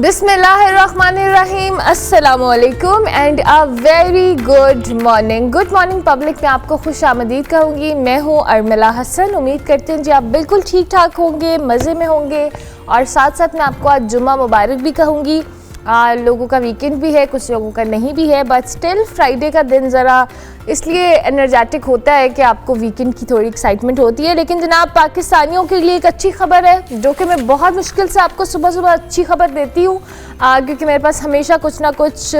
बिस्मिल्लाहिर्रहमानिर्रहीम, अस्सलामुअलैकुम and a very good morning public में आपको खुश आमदीद कहूँगी। मैं हूँ अर्मिला हसन। उम्मीद करते हैं जी आप बिल्कुल ठीक ठाक होंगे, मज़े में होंगे और साथ साथ मैं आपको आज जुम्मा मुबारक भी कहूँगी। लोगों का वीकेंड भी है, कुछ लोगों का नहीं भी है, बट स्टिल फ्राइडे का दिन ज़रा इसलिए एनर्जेटिक होता है कि आपको वीकेंड की थोड़ी एक्साइटमेंट होती है। लेकिन जनाब पाकिस्तानियों के लिए एक अच्छी खबर है, जो कि मैं बहुत मुश्किल से आपको सुबह सुबह अच्छी खबर देती हूँ, क्योंकि मेरे पास हमेशा कुछ ना कुछ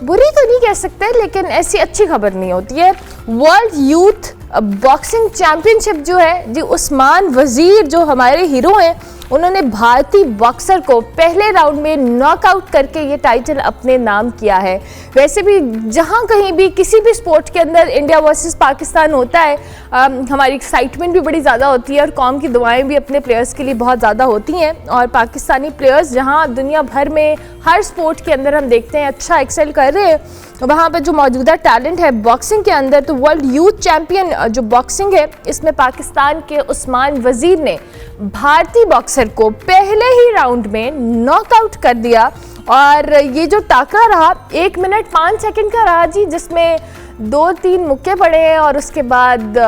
बुरी तो नहीं कह सकते लेकिन ऐसी अच्छी खबर नहीं होती है। वर्ल्ड यूथ बॉक्सिंग चैम्पियनशिप जो है जी, उस्मान वज़ीर जो हमारे हीरो हैं, उन्होंने भारतीय बॉक्सर को पहले राउंड में नॉकआउट करके ये टाइटल अपने नाम किया है। वैसे भी जहाँ कहीं भी किसी भी स्पोर्ट के अंदर इंडिया वर्सेस पाकिस्तान होता है, हमारी एक्साइटमेंट भी बड़ी ज़्यादा होती है और कौम की दुआएं भी अपने प्लेयर्स के लिए बहुत ज़्यादा होती हैं। और पाकिस्तानी प्लेयर्स जहाँ दुनिया भर में हर स्पोर्ट के अंदर हम देखते हैं अच्छा एक्सेल कर रहे हैं, वहाँ पर जो मौजूदा टैलेंट है बॉक्सिंग के अंदर, तो वर्ल्ड यूथ चैम्पियन जो बॉक्सिंग है, इसमें पाकिस्तान के उस्मान वज़ीर ने भारतीय बॉक्सर को पहले ही राउंड में नॉकआउट कर दिया। और ये जो टाकरा रहा 1 मिनट 5 सेकंड का रहा जी, जिसमें 2-3 मुक्के पड़े हैं और उसके बाद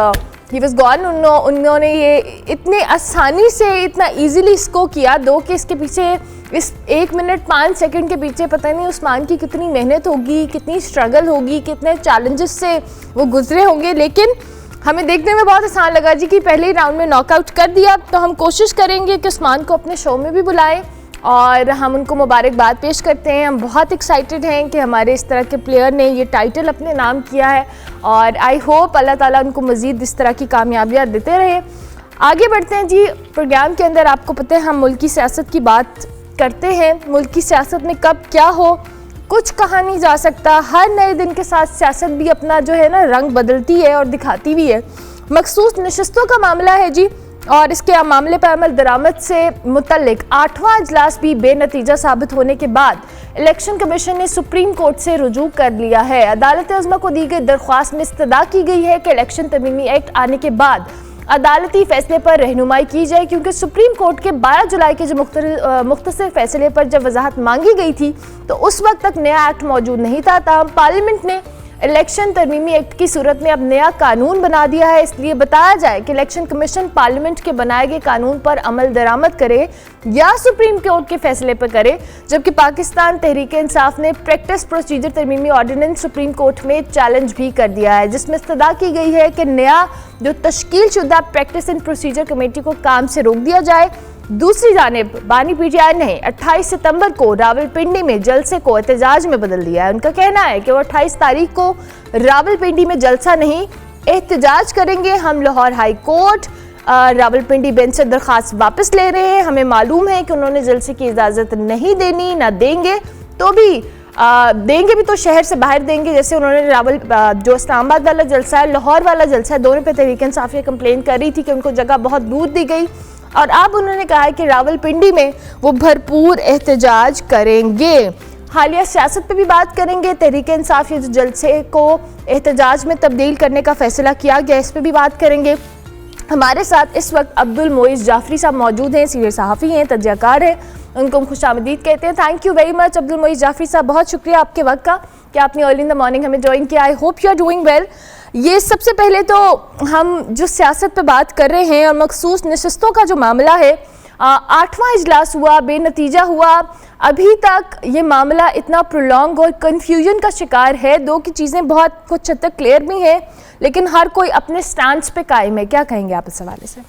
ही वाज गॉन। उन्होंने ये इतने आसानी से इतना इजीली इसको किया कि इसके पीछे इस 1 मिनट 5 सेकंड के पीछे पता नहीं उस्मान की कितनी मेहनत होगी, कितनी स्ट्रगल होगी, कितने चैलेंजेस से वो गुजरे होंगे। लेकिन हमें देखने में बहुत आसान लगा जी कि पहले ही राउंड में नॉकआउट कर दिया। तो हम कोशिश करेंगे कि उस्मान को अपने शो में भी बुलाएं और हम उनको मुबारकबाद पेश करते हैं। हम बहुत एक्साइटेड हैं कि हमारे इस तरह के प्लेयर ने ये टाइटल अपने नाम किया है और आई होप अल्लाह ताला उनको मज़ीद इस तरह की कामयाबियाँ देते रहे। आगे बढ़ते हैं जी प्रोग्राम के अंदर। आपको पता है हम मुल्की सियासत की बात करते हैं। मुल्की सियासत में कब क्या हो कुछ कहा नहीं जा सकता। हर नए दिन के साथ सियासत भी अपना जो है ना रंग बदलती है और दिखाती भी है। मखसूस नशस्तों का मामला है जी, और इसके मामले पर अमल दरामद से मुतल्लिक 8वां इजलास भी बेनतीजा साबित होने के बाद इलेक्शन कमीशन ने सुप्रीम कोर्ट से रुजू कर लिया है। अदालत उज़्मा को दी गई दरख्वास्त में इस्तदा की गई है कि इलेक्शन तरमीमी एक्ट आने के बाद अदालती फैसले पर रहनुमाई की जाए, क्योंकि सुप्रीम कोर्ट के 12 जुलाई के जो मुख्तसर फैसले पर जब वजाहत मांगी गई थी तो उस वक्त तक नया एक्ट मौजूद नहीं था। ताहम पार्लियामेंट ने इलेक्शन तरमीमी एक्ट की सूरत में अब नया कानून बना दिया है। इसलिए बताया जाए कि इलेक्शन कमीशन पार्लियामेंट के बनाए गए कानून पर अमल दरामद करे या सुप्रीम कोर्ट के फैसले पर करे। जबकि पाकिस्तान तहरीक इंसाफ ने प्रैक्टिस प्रोसीजर तरमीमी ऑर्डिनेंस सुप्रीम कोर्ट में चैलेंज भी कर दिया है, जिसमें इस्तदा की गई है कि नया जो तश्कील शुदा प्रैक्टिस एंड प्रोसीजर कमेटी को काम से रोक दिया जाए। दूसरी जानिब बानी पीटीआई ने 28 सितंबर को रावलपिंडी में जलसे को एहतजाज में बदल दिया है। उनका कहना है कि वो 28 तारीख को रावलपिंडी में जलसा नहीं एहतजाज करेंगे। हम Lahore high court Rawalpindi bench से दरख्वास्त वापस ले रहे हैं। हमें मालूम है कि उन्होंने जलसे की इजाज़त नहीं देनी, ना देंगे तो भी देंगे भी तो शहर से बाहर देंगे। जैसे उन्होंने जो इस्लामाबाद वाला जलसा है, लाहौर वाला जलसा है, दोनों पे तहरीक इंसाफ ये कंप्लेन कर रही थी कि उनको जगह बहुत दूर दी गई और अब उन्होंने कहा है कि रावलपिंडी में वो भरपूर एहतजाज करेंगे। हालिया सियासत पे भी बात करेंगे। तहरीक इंसाफ ये जो जलसे को एहतजाज में तब्दील करने का फैसला किया गया, इस पर भी बात करेंगे। हमारे साथ इस वक्त अब्दुल मोइज़ जाफरी साहब मौजूद हैं, सीनियर सहाफ़ी हैं, तजज़ियाकार हैं, उनको हम खुशामदीद कहते हैं। Thank you very much Abdul Moiz Jafri साहब, बहुत शुक्रिया आपके वक्त का कि आपने अर्ली इन द मॉर्निंग हमें ज्वाइन किया। I hope you are doing well. ये सबसे पहले तो हम जो सियासत पे बात कर रहे हैं और मखसूस नशस्तों का जो मामला है, 8वां इजलास हुआ, बेनतीजा हुआ। अभी तक ये मामला इतना प्रोलॉन्ग और कन्फ्यूजन का शिकार है। दो की चीज़ें बहुत कुछ हद तक क्लियर भी हैं, लेकिन हर कोई अपने स्टैंड पे कायम है। क्या कहेंगे आप इस हवाले से?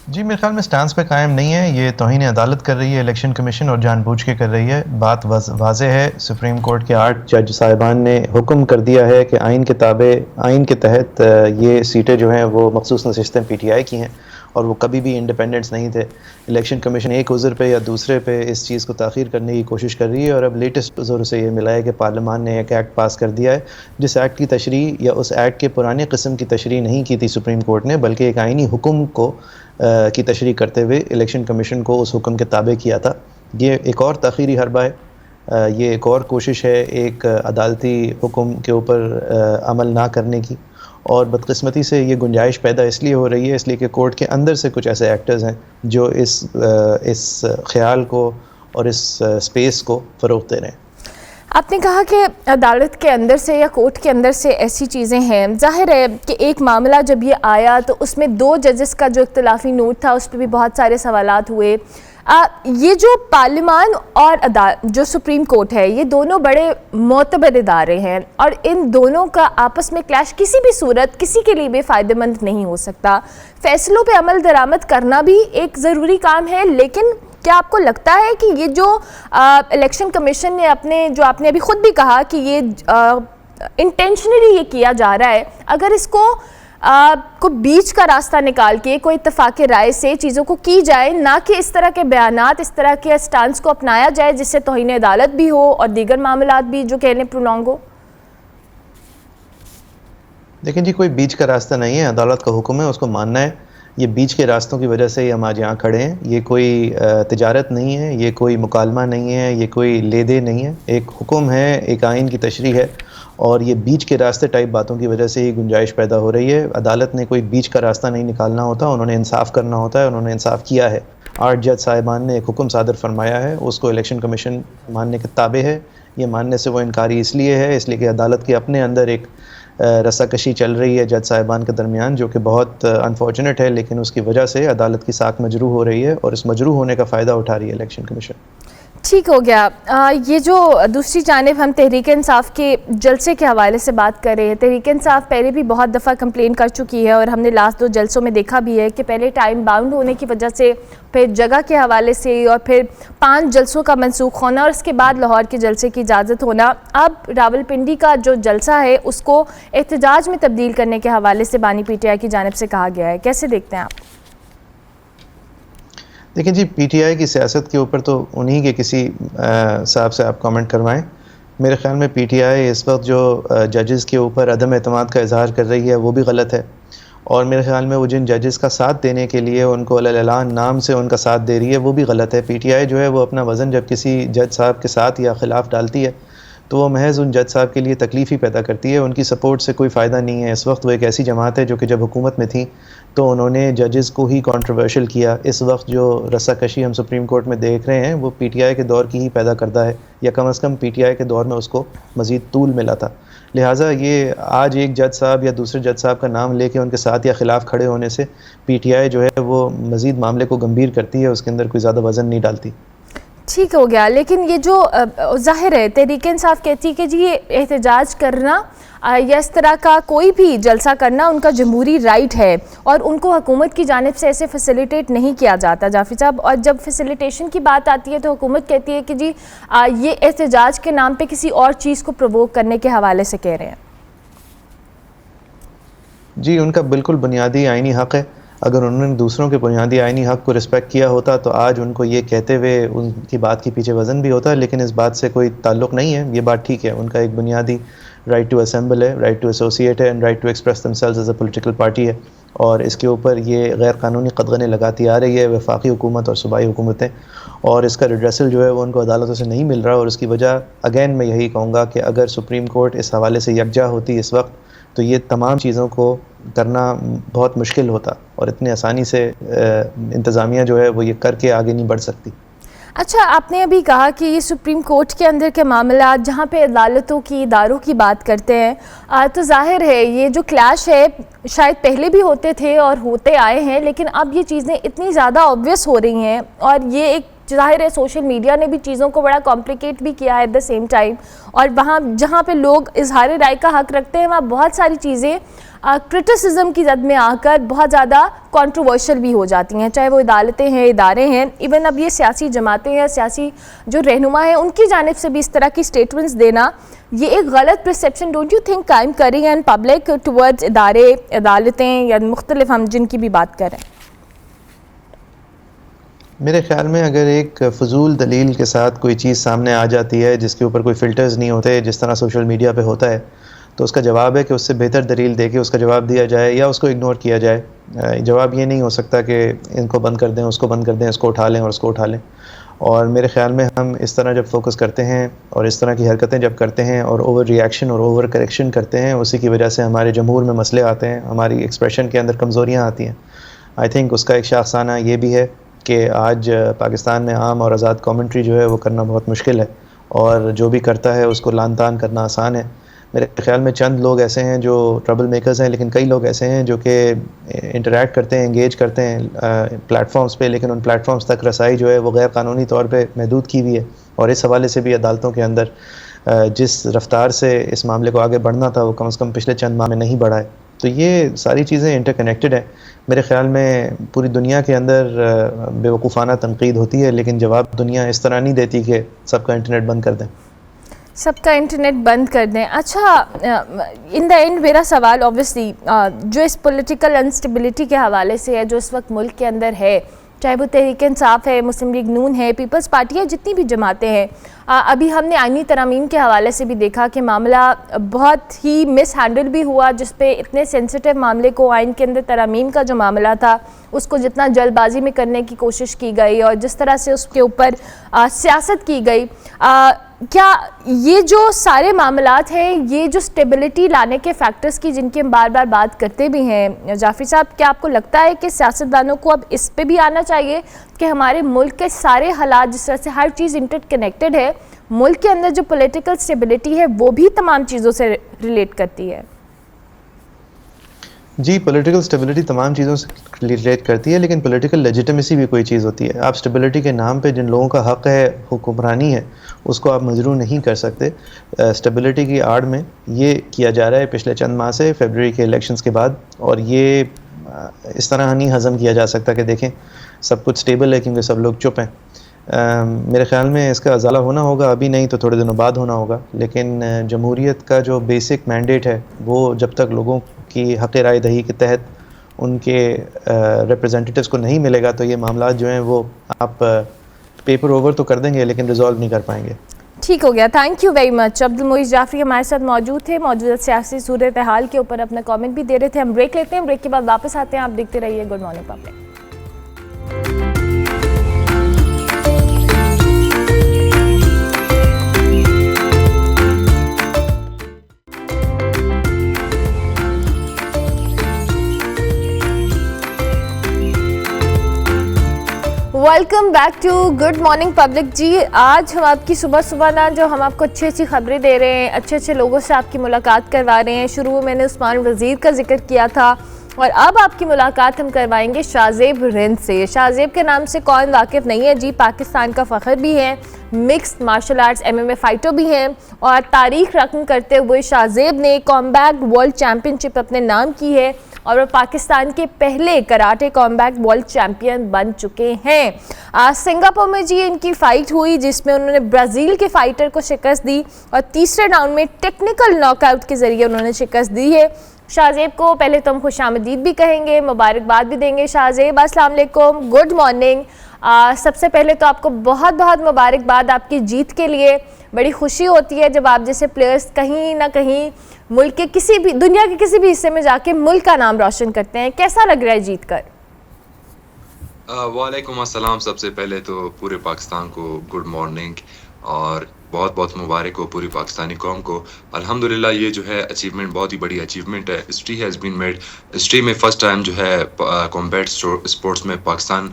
जी मेरे ख्याल में स्टांस पे कायम नहीं है। ये तौहीन अदालत कर रही है इलेक्शन कमीशन और जानबूझ के कर रही है। बात वाज़ेह है। सुप्रीम कोर्ट के 8 जज साहिबान ने हुक्म कर दिया है कि आइन के तहत ये सीटें जो हैं वो मखसूस नशिस्तें पीटीआई की हैं और वो कभी भी इंडिपेंडेंट्स नहीं थे। इलेक्शन कमीशन एक उज़र पे या दूसरे पे इस चीज़ को ताख़ीर करने की कोशिश कर रही है और अब लेटेस्ट उज़र से ये मिला है कि पार्लियामान ने एक एक्ट पास कर दिया है, जिस एक्ट की तशरीह या उस एक्ट के पुराने किस्म की तशरीह नहीं की थी सुप्रीम कोर्ट ने, बल्कि एक आइनी हुक्म को की तशरीह करते हुए इलेक्शन कमीशन को उस हुक्म के ताबे किया था। ये एक और ताख़ीरी हरबा है। ये एक और कोशिश है एक अदालती हुक्म के ऊपर अमल ना करने की और बदकिस्मती से ये गुंजाइश पैदा इसलिए हो रही है इसलिए कि कोर्ट के अंदर से कुछ ऐसे एक्टर्स हैं जो इस ख्याल को और इस स्पेस को फ़रोग़ दे रहे हैं। आपने कहा कि अदालत के अंदर से या कोर्ट के अंदर से ऐसी चीज़ें हैं, जाहिर है कि एक मामला जब ये आया तो उसमें 2 जजेस का जो इख्तिलाफी नोट था उस पर भी बहुत सारे सवालात हुए। ये जो पार्लिमान और जो सुप्रीम कोर्ट है, ये दोनों बड़े मोतबर इदारे हैं और इन दोनों का आपस में क्लैश किसी भी सूरत किसी के लिए भी फ़ायदेमंद नहीं हो सकता। फ़ैसलों पे अमल दरामद करना भी एक ज़रूरी काम है, लेकिन क्या आपको लगता है कि ये जो इलेक्शन कमीशन ने आपने अभी ख़ुद भी कहा कि ये इंटेंशनली ये किया जा रहा है, अगर इसको को बीच का रास्ता निकाल के कोई इत्तेफाक राय से चीज़ों को की जाए, ना कि इस तरह के बयानात, इस तरह के स्टांस को अपनाया जाए जिससे तौहीन अदालत भी हो और दीगर मामलात भी जो कहने प्रोलॉन्ग हो? लेकिन जी कोई बीच का रास्ता नहीं है, अदालत का हुक्म है, उसको मानना है। ये बीच के रास्तों की वजह से ही हम आज यहाँ खड़े हैं। ये कोई तिजारत नहीं है, ये कोई मुकालमा नहीं है, ये कोई ले दे नहीं है। एक हुक्म है, एक आइन की तशरीह है और ये बीच के रास्ते टाइप बातों की वजह से ही गुंजाइश पैदा हो रही है। अदालत ने कोई बीच का रास्ता नहीं निकालना होता, उन्होंने इंसाफ करना होता है, उन्होंने इंसाफ किया है। 8 जज साहिबान ने एक हुक्म सादर फरमाया है, उसको इलेक्शन कमीशन मानने के ताबे है। ये मानने से वो इनकारी इसलिए है इसलिए कि अदालत के अपने अंदर एक रस्साकशी चल रही है जज साहिबान के दरमियान, जो कि बहुत अनफॉर्चुनेट है, लेकिन उसकी वजह से अदालत की साख मजरूह हो रही है और इस मजरूह होने का फ़ायदा उठा रही है इलेक्शन कमीशन। ठीक हो गया। ये जो दूसरी जानिब हम तहरीक इंसाफ के जलसे के हवाले से बात कर रहे हैं, तहरीक इंसाफ पहले भी बहुत दफ़ा कंप्लेन कर चुकी है और हमने लास्ट 2 जलसों में देखा भी है कि पहले टाइम बाउंड होने की वजह से, फिर जगह के हवाले से और फिर 5 जलसों का मनसूख होना और उसके बाद लाहौर के जलसे की इजाज़त होना। अब रावलपिंडी का जो जलसा है उसको एहतजाज में तब्दील करने के हवाले से बानी PTI की जानिब से कहा गया है, कैसे देखते हैं आप? देखिए जी, PTI की सियासत के ऊपर तो उन्हीं के किसी साहब से आप कमेंट करवाएं। मेरे ख़्याल में PTI इस वक्त जो जजेस के ऊपर अदम एतमाद का इजहार कर रही है वो भी गलत है, और मेरे ख़्याल में वो जिन जजेस का साथ देने के लिए उनको अल-ऐलान नाम से उनका साथ दे रही है वो भी गलत है। PTI जो है वो अपना वज़न जब किसी जज साहब के साथ या ख़िलाफ़ डालती है तो वो महज़ उन जज साहब के लिए तकलीफ़ ही पैदा करती है, उनकी सपोर्ट से कोई फ़ायदा नहीं है। इस वक्त वो एक ऐसी जमात है जो कि जब हुकूमत में थी तो उन्होंने जजेस को ही कंट्रोवर्शियल किया। इस वक्त जो रस्साकशी हम सुप्रीम कोर्ट में देख रहे हैं वो PTI के दौर की ही पैदा करता है, या कम अज़ कम PTI के दौर में उसको मज़ीद तूल मिला था। लिहाजा ये आज एक जज साहब या दूसरे जज साहब का नाम लेके उनके साथ या ख़िलाफ़ खड़े होने से PTI जो है वो मज़ीद मामले को गंभीर करती है, उसके अंदर कोई ज़्यादा वज़न नहीं डालती। ठीक हो गया, लेकिन ये जो ज़ाहिर है तहरीक इंसाफ कहती है कि जी ये एहतजाज करना या इस तरह का कोई भी जलसा करना उनका जमहूरी राइट है और उनको हुकूमत की जानिब से ऐसे फैसिलिटेट नहीं किया जाता जाफिर साहब। और जब फैसिलिटेशन की बात आती है तो हुकूमत कहती है कि जी ये एहतजाज के नाम पे किसी और चीज़ को प्रोवोक करने के हवाले से कह रहे हैं। जी, उनका बिल्कुल बुनियादी आइनी हक़ है। अगर उन्होंने दूसरों के बुनियादी आइनी हक़ को रिस्पेक्ट किया होता तो आज उनको ये कहते हुए उनकी बात के पीछे वज़न भी होता, लेकिन इस बात से कोई ताल्लुक़ नहीं है। ये बात ठीक है, उनका एक बुनियादी राइट टू असेंबल है, राइट टू एसोसिएट है and right to express themselves as a political party है, और इसके ऊपर ये गैर कानूनी कदगने लगाती आ रही है वफाकी हुकूमत और सूबाई हुकूमतें, और इसका रिड्रेसल जो है वो उनको अदालतों से नहीं मिल रहा। और उसकी वजह अगेन मैं यही कहूँगा कि अगर सुप्रीम कोर्ट इस हवाले से यकजा होती इस वक्त तो ये तमाम चीज़ों को करना बहुत मुश्किल होता और इतनी आसानी से इंतज़ामिया जो है वो ये करके आगे नहीं बढ़ सकती। अच्छा, आपने अभी कहा कि ये सुप्रीम कोर्ट के अंदर के मामला जहाँ पे अदालतों की इदारों की बात करते हैं तो जाहिर है ये जो क्लैश है शायद पहले भी होते थे और होते आए हैं, लेकिन अब ये चीज़ें इतनी ज़्यादा ऑब्वियस हो रही हैं और ये एक जाहिर है सोशल मीडिया ने भी चीज़ों को बड़ा कॉम्प्लिकेट भी किया है एट द सेम टाइम, और वहाँ जहाँ पे लोग इजहार राय का हक़ रखते हैं वहाँ बहुत सारी चीज़ें क्रिटिसिज्म की जद में आकर बहुत ज़्यादा कंट्रोवर्शियल भी हो जाती हैं, चाहे वो अदालतें हैं, इदारे हैं, इवन अब ये सियासी जमातें हैं, सियासी जो रहनुमा हैं उनकी जानिब से भी इस तरह की स्टेटमेंट्स देना ये एक गलत परसेप्शन डोंट यू थिंक कायम करें एंड पब्लिक टुवर्ड्स इदारे, अदालतें या मुख्तलिफ हम जिनकी भी बात करें? मेरे ख़्याल में अगर एक फ़जूल दलील के साथ कोई चीज़ सामने आ जाती है जिसके ऊपर कोई फ़िल्टर्स नहीं होते जिस तरह सोशल मीडिया पे होता है, तो उसका जवाब है कि उससे बेहतर दलील दे के उसका जवाब दिया जाए या उसको इग्नोर किया जाए। जवाब ये नहीं हो सकता कि इनको बंद कर दें, उसको बंद कर दें, इसको उठा लें और उसको उठा लें। और मेरे ख़्याल में हम इस तरह जब फोकस करते हैं और इस तरह की हरकतें जब करते हैं और ओवर रिएक्शन और ओवर करेक्शन करते हैं, उसी की वजह से हमारे जमहूर में मसले आते हैं, हमारी एक्सप्रेशन के अंदर कमज़ोरियाँ आती हैं। आई थिंक उसका एक शाखसाना ये भी है कि आज पाकिस्तान में आम और आज़ाद कमेंट्री जो है वो करना बहुत मुश्किल है, और जो भी करता है उसको लान तान करना आसान है। मेरे ख़्याल में चंद लोग ऐसे हैं जो ट्रबल मेकर्स हैं, लेकिन कई लोग ऐसे हैं जो कि इंटरैक्ट करते हैं, एंगेज करते हैं प्लेटफॉर्म्स पे, लेकिन उन प्लेटफॉर्म्स तक रसाई जो है वो गैर कानूनी तौर पे महदूद की हुई है। और इस हवाले से भी अदालतों के अंदर जिस रफ्तार से इस मामले को आगे बढ़ना था वो कम से कम पिछले चंद माह में नहीं बढ़ा है। तो ये सारी चीज़ें इंटरकनेक्टेड हैं। मेरे ख़्याल में पूरी दुनिया के अंदर बेवकूफ़ाना तनकीद होती है, लेकिन जवाब दुनिया इस तरह नहीं देती कि सबका इंटरनेट बंद कर दें। सबका इंटरनेट बंद कर दें। अच्छा, इन द एंड मेरा सवाल ऑब्वियसली जो इस पॉलिटिकल अनस्टेबिलिटी के हवाले से है जो इस वक्त मुल्क के अंदर है, चाहे वो तहरीक इंसाफ है, मुस्लिम लीग नून है, पीपल्स पार्टी है, जितनी भी जमातें हैं, अभी हमने आईनी तरमीम के हवाले से भी देखा कि मामला बहुत ही मिस हैंडल भी हुआ, जिस पे इतने सेंसिटिव मामले को आइन के अंदर तरमीम का जो मामला था उसको जितना जल्दबाजी में करने की कोशिश की गई और जिस तरह से उसके ऊपर सियासत की गई, क्या ये जो सारे मामलात हैं, ये जो स्टेबिलिटी लाने के फैक्टर्स की जिनकी हम बार बार बात करते भी हैं, जाफरी साहब, क्या आपको लगता है कि सियासतदानों को अब इस पे भी आना चाहिए कि हमारे मुल्क के सारे हालात, जिस तरह से हर चीज़ इंटरकनेक्टेड है, मुल्क के अंदर जो पॉलिटिकल स्टेबिलिटी है वो भी तमाम चीज़ों से रिलेट करती है? जी, पॉलिटिकल स्टेबिलिटी तमाम चीज़ों से रिलेट करती है, लेकिन पॉलिटिकल लेजिटिमेसी भी कोई चीज़ होती है। आप स्टेबिलिटी के नाम पे जिन लोगों का हक़ है हुक्मरानी है, उसको आप मजरू नहीं कर सकते। स्टेबिलिटी की आड़ में ये किया जा रहा है पिछले चंद माह से, फरवरी के इलेक्शंस के बाद, और ये इस तरह नहीं हज़म किया जा सकता कि देखें सब कुछ स्टेबल है क्योंकि सब लोग चुप हैं। मेरे ख़्याल में इसका अज़ाला होना होगा, अभी नहीं तो थोड़े दिनों बाद होना होगा, लेकिन जमहूरियत का जो बेसिक मैंडेट है वो जब तक लोगों की हक़ राय दही के तहत उनके रिप्रेजेंटेटिव्स को नहीं मिलेगा, तो ये मामला जो हैं वो आप पेपर ओवर तो कर देंगे लेकिन रिजॉल्व नहीं कर पाएंगे। ठीक हो गया, thank you very much. Abdul Moiz Jafri हमारे साथ मौजूद थे, मौजूदा सियासी सूरत हाल के ऊपर अपना कमेंट भी दे रहे थे। हम ब्रेक लेते हैं, ब्रेक के बाद वापस आते हैं। आप देखते रहिए good morning public. Welcome back to good morning public ji. आज हम आपकी सुबह सुबह ना जो हम आपको अच्छी अच्छी खबरें दे रहे हैं, अच्छे अच्छे लोगों से आपकी मुलाकात करवा रहे हैं। शुरू में मैंने उस्मान वज़ीर का जिक्र किया था और अब आपकी मुलाकात हम करवाएंगे शाहजेब रिंद से। शाहजेब के नाम से कौन वाकिफ़ नहीं है जी, पाकिस्तान का फ़ख्र भी है, mixed martial arts MMA fighter भी हैं और तारीख रकम करते हुए शाहजेब ने कॉम्बैट वर्ल्ड चैम्पियनशिप अपने नाम की है और वो पाकिस्तान के पहले कराटे कॉम्बैट वर्ल्ड चैम्पियन बन चुके हैं। सिंगापुर में जी इनकी फ़ाइट हुई जिसमें उन्होंने ब्राज़ील के फ़ाइटर को शिकस्त दी और तीसरे राउंड में टेक्निकल नॉकआउट के ज़रिए उन्होंने शिकस्त दी है। शाहजेब को पहले तो हम खुशामदीद भी कहेंगे, मुबारकबाद भी देंगे। शाहजेब अस्सलाम वालेकुम, गुड मॉर्निंग। सबसे पहले तो आपको बहुत बहुत मुबारकबाद आपकी जीत के लिए। बड़ी खुशी होती है जब आप जैसे प्लेयर्स कहीं ना कहीं मुल्क के किसी भी, दुनिया के किसी भी हिस्से में जाके मुल्क का नाम रोशन करते हैं। कैसा लग रहा है जीत कर? वालेकुम अस्सलाम। सबसे पहले तो पूरे पाकिस्तान को गुड मॉर्निंग और बहुत बहुत मुबारक हो पूरी पाकिस्तानी कौम को। अल्हम्दुलिल्लाह ये जो है अचीवमेंट बहुत ही बड़ी अचीवमेंट है। History has been made. History में फ़र्स्ट टाइम जो है कॉम्बैट स्पोर्ट्स में पाकिस्तान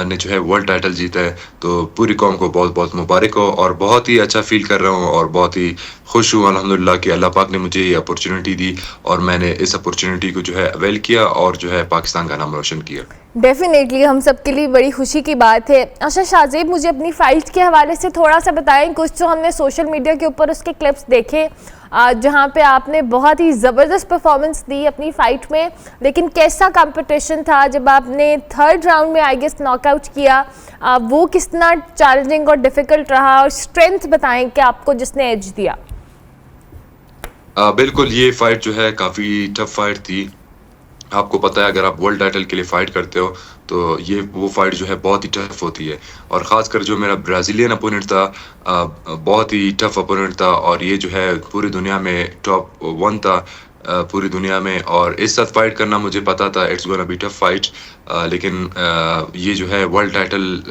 ने जो है वर्ल्ड टाइटल जीता है। तो पूरी कौम को बहुत बहुत मुबारक हो और बहुत ही अच्छा फील कर रहा हूँ और बहुत ही खुश हूँ अल्हम्दुलिल्लाह कि अल्लाह पाक ने मुझे ये अपॉर्चुनिटी दी और मैंने इस अपॉर्चुनिटी को जो है अवेल किया और जो है पाकिस्तान का नाम रोशन किया। डेफिनेटली हम सब के लिए बड़ी खुशी की बात है। अच्छा शाहजेब, मुझे अपनी फ़ाइट के हवाले से थोड़ा सा बताएं। कुछ तो हमने सोशल मीडिया के ऊपर उसके क्लिप्स देखे जहाँ पे आपने बहुत ही ज़बरदस्त परफॉर्मेंस दी अपनी फ़ाइट में, लेकिन कैसा कंपटीशन था जब आपने थर्ड राउंड में आई गेस नॉकआउट किया, वो कितना चैलेंजिंग और डिफ़िकल्ट रहा और स्ट्रेंथ बताएं कि आपको जिसने एज दिया। बिल्कुल, ये फ़ाइट जो है काफ़ी टफ फाइट थी। आपको पता है अगर आप वर्ल्ड टाइटल के लिए फ़ाइट करते हो तो ये वो फाइट जो है बहुत ही टफ होती है और ख़ासकर जो मेरा ब्राज़ीलियन अपोनेंट था बहुत ही टफ अपोनेंट था और ये जो है पूरी दुनिया में टॉप 1 था पूरी दुनिया में, और इस साथ फाइट करना मुझे पता था it's gonna be tough fight, लेकिन ये जो है वर्ल्ड टाइटल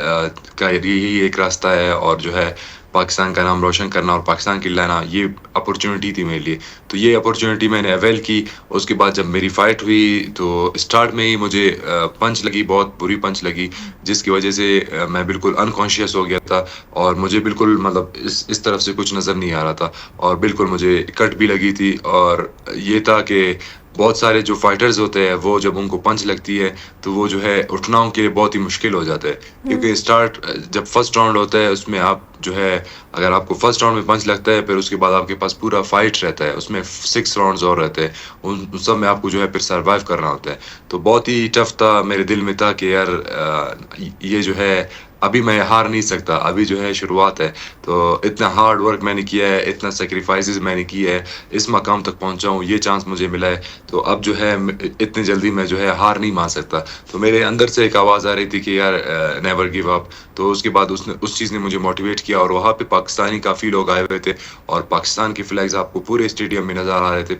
का यही एक रास्ता है, और जो है पाकिस्तान का नाम रोशन करना और पाकिस्तान के लिए लाना, ये अपॉर्चुनिटी थी मेरे लिए। तो ये अपॉर्चुनिटी मैंने अवेल की। उसके बाद जब मेरी फाइट हुई तो स्टार्ट में ही मुझे पंच लगी, बहुत बुरी पंच लगी, जिसकी वजह से मैं बिल्कुल अनकॉन्शियस हो गया था, और मुझे बिल्कुल मतलब इस तरफ से कुछ नज़र नहीं आ रहा था, और बिल्कुल मुझे कट भी लगी थी। और ये था कि बहुत सारे जो फाइटर्स होते हैं वो जब उनको पंच लगती है तो वो जो है उठना उनके लिए बहुत ही मुश्किल हो जाता है, क्योंकि स्टार्ट जब फर्स्ट राउंड होता है उसमें आप जो है, अगर आपको फर्स्ट राउंड में पंच लगता है, फिर उसके बाद आपके पास पूरा फाइट रहता है, उसमें 6 राउंड्स और रहते हैं, उन सब में आपको जो है फिर सर्वाइव करना होता है। तो बहुत ही टफ था, मेरे दिल में था कि यार ये जो है अभी मैं हार नहीं सकता, अभी जो है शुरुआत है। तो इतना हार्ड वर्क मैंने किया है, इतना सेक्रीफाइसेस मैंने किया है, इस मकाम तक पहुंचा हूँ, ये चांस मुझे मिला है, तो अब जो है इतनी जल्दी मैं जो है हार नहीं मान सकता। तो मेरे अंदर से एक आवाज़ आ रही थी कि यार नेवर गिव अप। तो उसके बाद उस चीज़ ने मुझे मोटिवेट किया, और वहाँ पे पाकिस्तानी काफ़ी लोग आए हुए थे, और पाकिस्तान के फ्लैग्स आपको पूरे स्टेडियम में नज़र आ रहे थे,